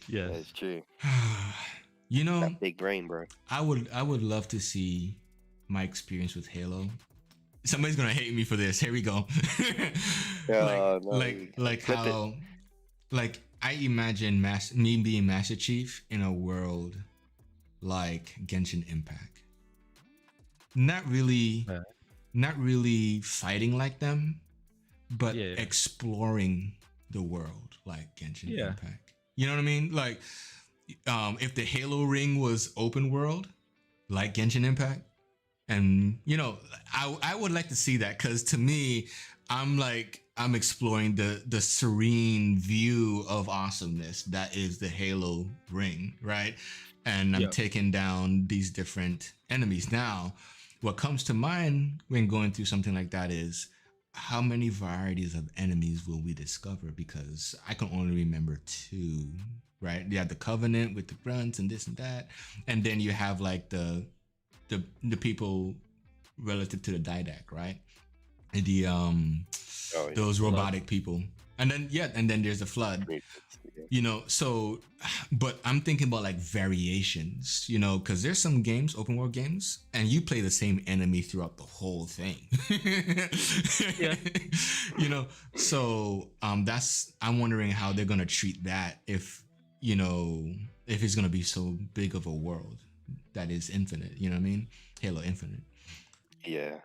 Yeah. That's true. Oh. That big brain, bro. I would love to see my experience with Halo. Somebody's gonna hate me for this. Here we go. like Flip it. how, like, I imagine me being Master Chief in a world like Genshin Impact. Not really fighting like them, but Yeah. exploring the world like Genshin Yeah. Impact. You know what I mean? Like, if the Halo ring was open world like Genshin Impact, and I would like to see that, because to me, I'm exploring the serene view of awesomeness that is the Halo ring, right? And I'm taking down these different enemies. Now, what comes to mind when going through something like that is, how many varieties of enemies will we discover? Because I can only remember 2, right? You have the Covenant with the grunts and this and that, and then you have like the people relative to the Didac, right? The those robotic people, and then there's the Flood. So, but I'm thinking about like variations, because there's some games, open world games, and you play the same enemy throughout the whole thing. Yeah. So I'm wondering how they're gonna treat that, if it's gonna be so big of a world that is infinite. You know what I mean? Halo Infinite. Yeah.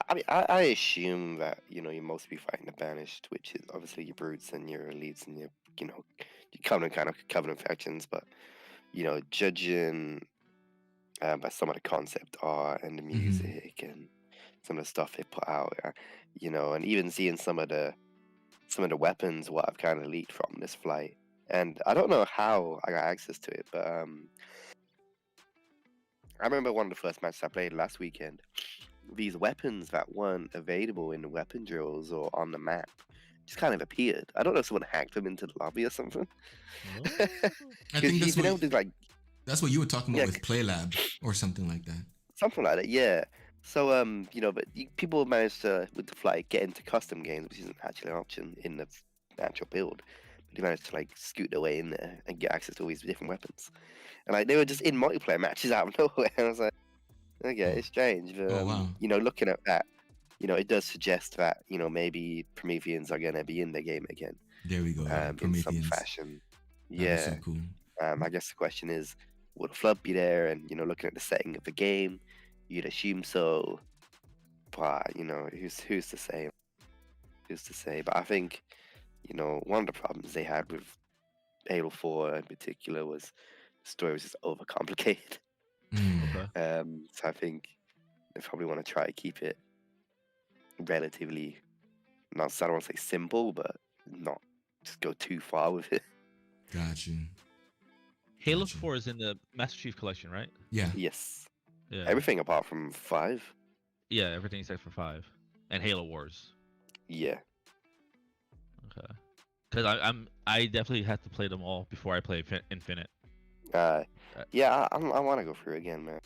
I mean, I assume that you mostly be fighting the Banished, which is obviously your brutes and your elites and your covenant factions. But judging by some of the concept art and the music and some of the stuff they put out, and even seeing some of the weapons, what I've kind of leaked from this flight, and I don't know how I got access to it, but I remember one of the first matches I played last weekend. These weapons that weren't available in the weapon drills or on the map just kind of appeared. I don't know if someone hacked them into the lobby or something. I think that's what you were talking about with PlayLab or something like that. Something like that, yeah. So but people managed to, with the flight, get into custom games, which isn't actually an option in the actual build. But they managed to like scoot their way in there and get access to all these different weapons. And like they were just in multiplayer matches out of nowhere. And I was like, okay, it's strange. But, wow. Looking at that, it does suggest that maybe Prometheans are gonna be in the game again. There we go. In some Prometheans. fashion. That was Yeah. so cool. I guess the question is, will the flood be there? And looking at the setting of the game, you'd assume so. But who's to say? Who's to say? But I think one of the problems they had with Halo 4 in particular was the story was just overcomplicated. Okay. So I think they probably want to try to keep it relatively, I don't want to say simple, but not just go too far with it. Got you. Halo Gotcha. 4 is in the Master Chief Collection, right? Yeah. Yes. Yeah. Everything apart from 5. Yeah, everything except for 5 and Halo Wars. Yeah. Okay. Because I definitely have to play them all before I play Infinite. Yeah, I want to go through it again, man.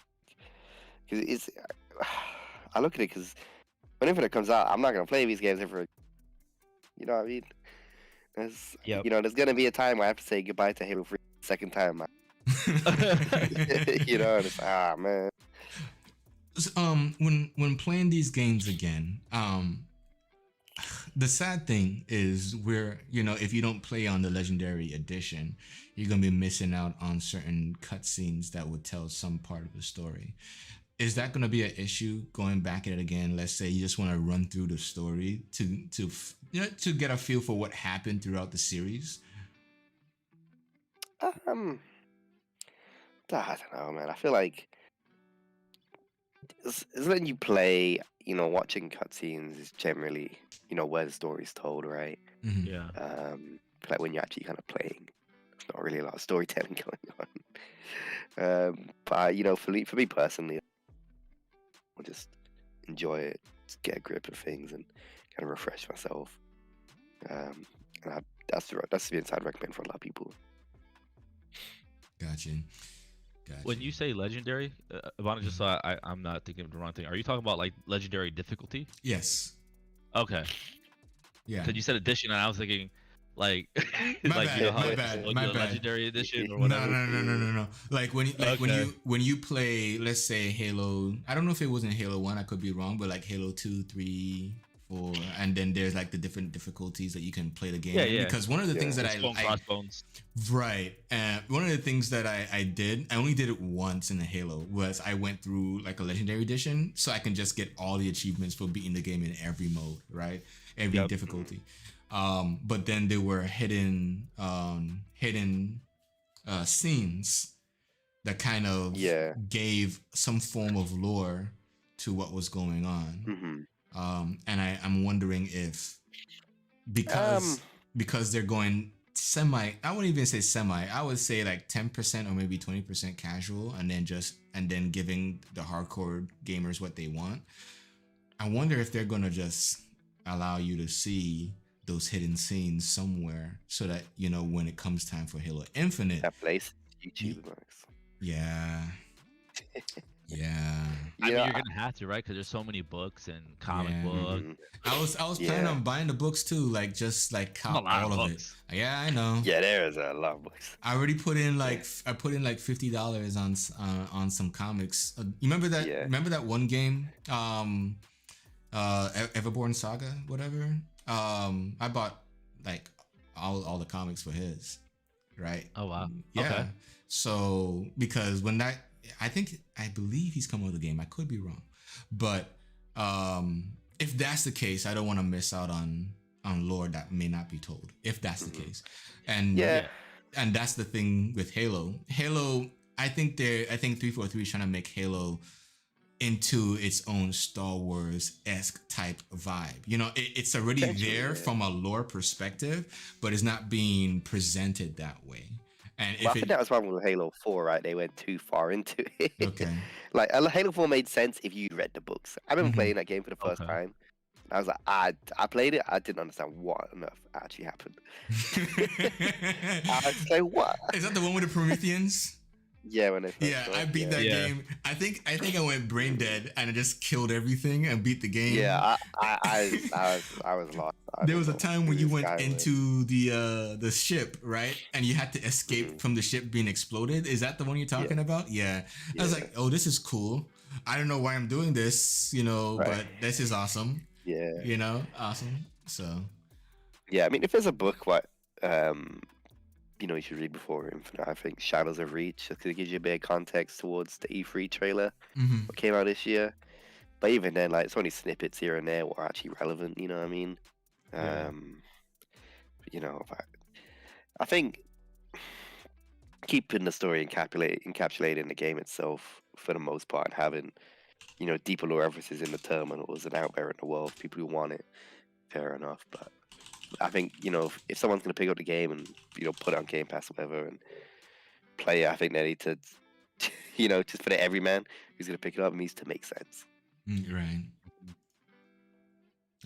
Because it's, I look at it because when Infinite comes out, I'm not gonna play these games ever. You know what I mean? Yep. There's gonna be a time where I have to say goodbye to Halo 3 the second time. And it's man. When playing these games again, the sad thing is if you don't play on the Legendary Edition, you're gonna be missing out on certain cutscenes that would tell some part of the story. Is that gonna be an issue going back at it again? Let's say you just want to run through the story to get a feel for what happened throughout the series. I don't know, man. I feel like it's when you play, watching cutscenes is generally, where the story's told, right? Mm-hmm. Yeah. Like when you're actually kind of playing, there's not really a lot of storytelling going on. But for me personally, I'll just enjoy it, just get a grip of things, and kind of refresh myself. And that's the inside I'd recommend for a lot of people. Gotcha. When you say legendary, Ivana, just so I'm not thinking of the wrong thing, are you talking about like legendary difficulty? Yes. Okay. Yeah. Because you said edition, and I was thinking, like, My like bad, like my a bad. legendary edition or whatever. No. Like when you play, let's say Halo. I don't know if it was in Halo 1. I could be wrong, but like Halo 2, 3, 4, and then there's like the different difficulties that you can play the game. Yeah. Because one of the things that crossbones. Right. One of the things that I only did it once in the Halo, was I went through like a Legendary Edition, so I can just get all the achievements for beating the game in every mode, right? Every difficulty. But then there were hidden scenes that kind of gave some form of lore to what was going on. Mm-hmm. And I'm wondering if because they're going I wouldn't even say semi, I would say like 10% or maybe 20% casual, and then giving the hardcore gamers what they want. I wonder if they're gonna just allow you to see those hidden scenes somewhere, so that when it comes time for Halo Infinite, that place YouTube works. Yeah. I mean, you're gonna have to, right? Because there's so many books and comic books. I was planning on buying the books too, like just like cop all of it. Yeah, I know. Yeah, there is a lot of books. I already put in like $50 on some comics. You remember that? Yeah. Remember that one game, Everborn Saga, whatever. I bought like all the comics for his, right? Oh wow. Yeah. Okay. So because when I believe he's coming with the game. I could be wrong, but if that's the case, I don't want to miss out on lore that may not be told. If that's the case, and that's the thing with Halo. I think 343 is trying to make Halo into its own Star Wars-esque type vibe. It's already there from a lore perspective, but it's not being presented that way. And I think that was one with Halo 4, right? They went too far into it. Okay. Like Halo 4 made sense if you read the books. I remember playing that game for the first time. I was like, I played it. I didn't understand what on earth actually happened. I was like, what? Is that the one with the Prometheans? Yeah, when they I beat that game. I think I went brain dead and I just killed everything and beat the game. Yeah, I was lost. There was a time when you went into the ship, right? And you had to escape from the ship being exploded. Is that the one you're talking about? Yeah. I was like, oh, this is cool. I don't know why I'm doing this, but this is awesome. Yeah. Awesome. So. Yeah, I mean, if there's a book, you should read before Infinite. I think Shadows of Reach, because it gives you a bit of context towards the E3 trailer that came out this year. But even then, like, it's only snippets here and there what are actually relevant. You know what I mean? Yeah. But, I think keeping the story encapsulated in the game itself for the most part, and having deeper lore references in the terminals and out there in the world, people who want it, fair enough. But I think if someone's gonna pick up the game and put it on Game Pass or whatever and play it, I think they need to just for the everyman who's gonna pick it up, it needs to make sense. Right.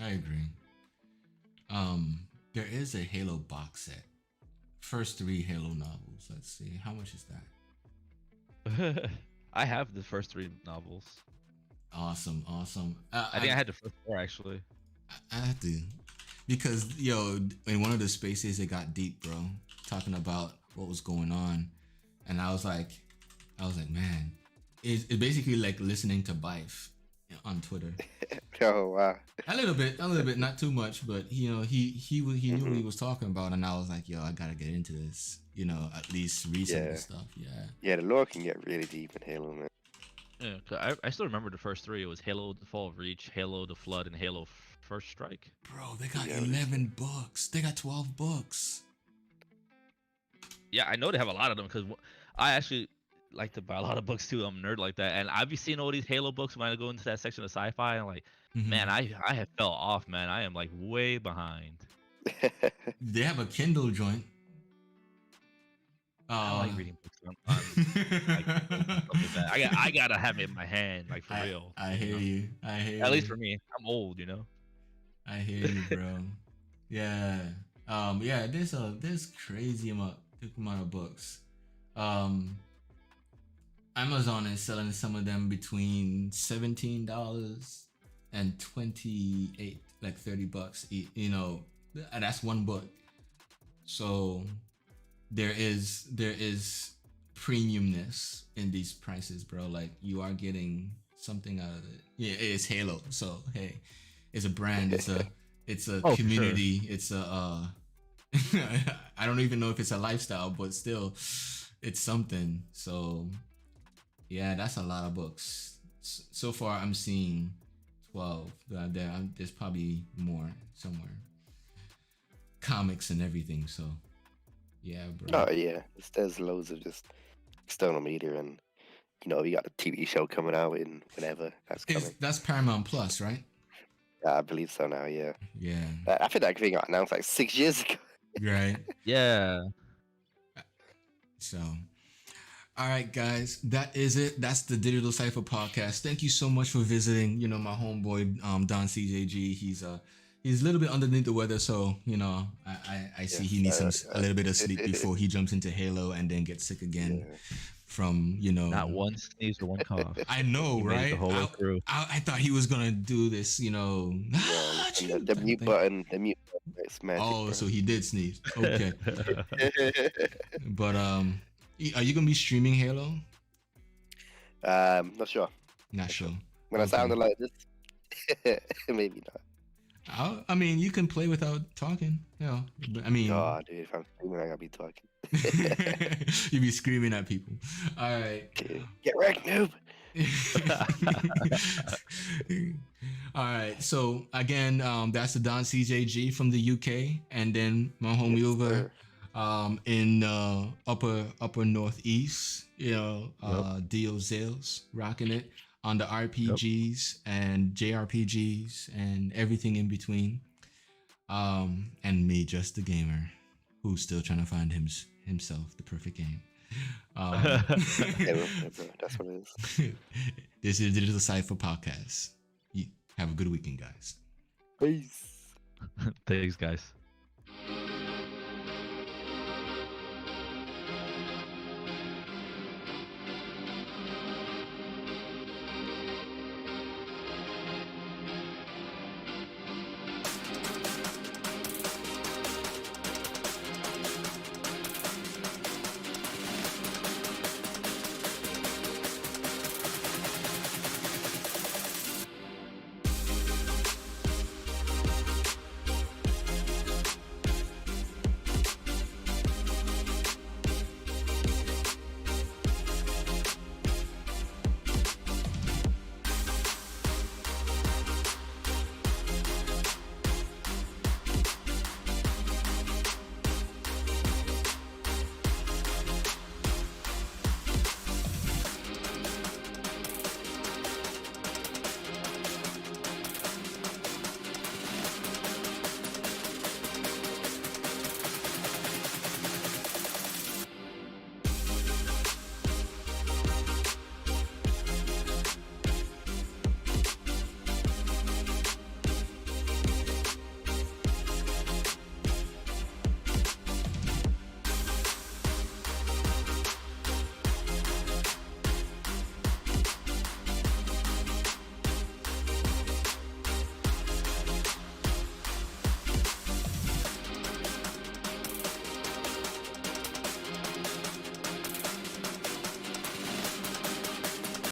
I agree. There is a Halo box set. First 3 Halo novels. Let's see. How much is that? I have the first 3 novels. Awesome. I think I had the first 4 actually. I have to, because in one of the spaces it got deep, bro, talking about what was going on, and I was like, man, it's basically like listening to Bife on Twitter. Oh wow. A little bit, not too much, but he knew what he was talking about, and I was like, yo, I gotta get into this, at least read some of the stuff. Yeah, the lore can get really deep in Halo, man. Yeah, 'cause I still remember the first 3. It was Halo: The Fall of Reach, Halo: The Flood, and Halo: First Strike. Bro, they got 11 books. They got 12 books. Yeah, I know they have a lot of them because I actually like to buy a lot of books too. I'm a nerd like that, and I've been seeing all these Halo books when I go into that section of sci-fi, and like, man, I have fell off, man. I am like way behind. They have a Kindle joint. I like reading books. I gotta have it in my hand, like for real. I hear you. At least for me, I'm old, I hear you, bro. Yeah. There's crazy amount of books. Amazon is selling some of them between $17 and $28, like $30. And that's one book. So there is premiumness in these prices, bro. Like, you are getting something out of it. Yeah, it's Halo, so hey, it's a brand. It's a community. Sure. It's a I don't even know if it's a lifestyle, but still, it's something. So yeah, that's a lot of books. So far, I'm seeing 12. There's probably more somewhere. Comics and everything. So yeah, bro. Oh yeah, there's loads of just external media, and you got the TV show coming out in whenever that's coming. That's Paramount Plus, right? Yeah, I believe so now. Yeah. Yeah. I think that thing got announced like 6 years ago. Right. Yeah. So, all right, guys, that is it. That's the Digital Cypha Podcast. Thank you so much for visiting. My homeboy Don CJG. He's a little bit underneath the weather, so I see he needs a little bit of sleep before he jumps into Halo and then gets sick again from not one sneeze or one cough. I know, right? The whole way through. I thought he was gonna do this, the mute button. The mute button. It's magic. Oh, bro. so he did sneeze. Okay. But are you gonna be streaming Halo? Not sure. Not sure. When I sounded like this, maybe not. I mean, you can play without talking. I mean, oh, dude, if I'm screaming, I gotta be talking. You be screaming at people. All right. Okay. Get wrecked, noob. All right. So again, that's the Don CJG from the UK, and then my homie over in upper northeast, Dio Zales rocking it on the RPGs and JRPGs and everything in between. And me, just the gamer, who's still trying to find himself the perfect game. That's what it is. This is the Digital Cypha Podcast. Have a good weekend, guys. Peace. Thanks, guys.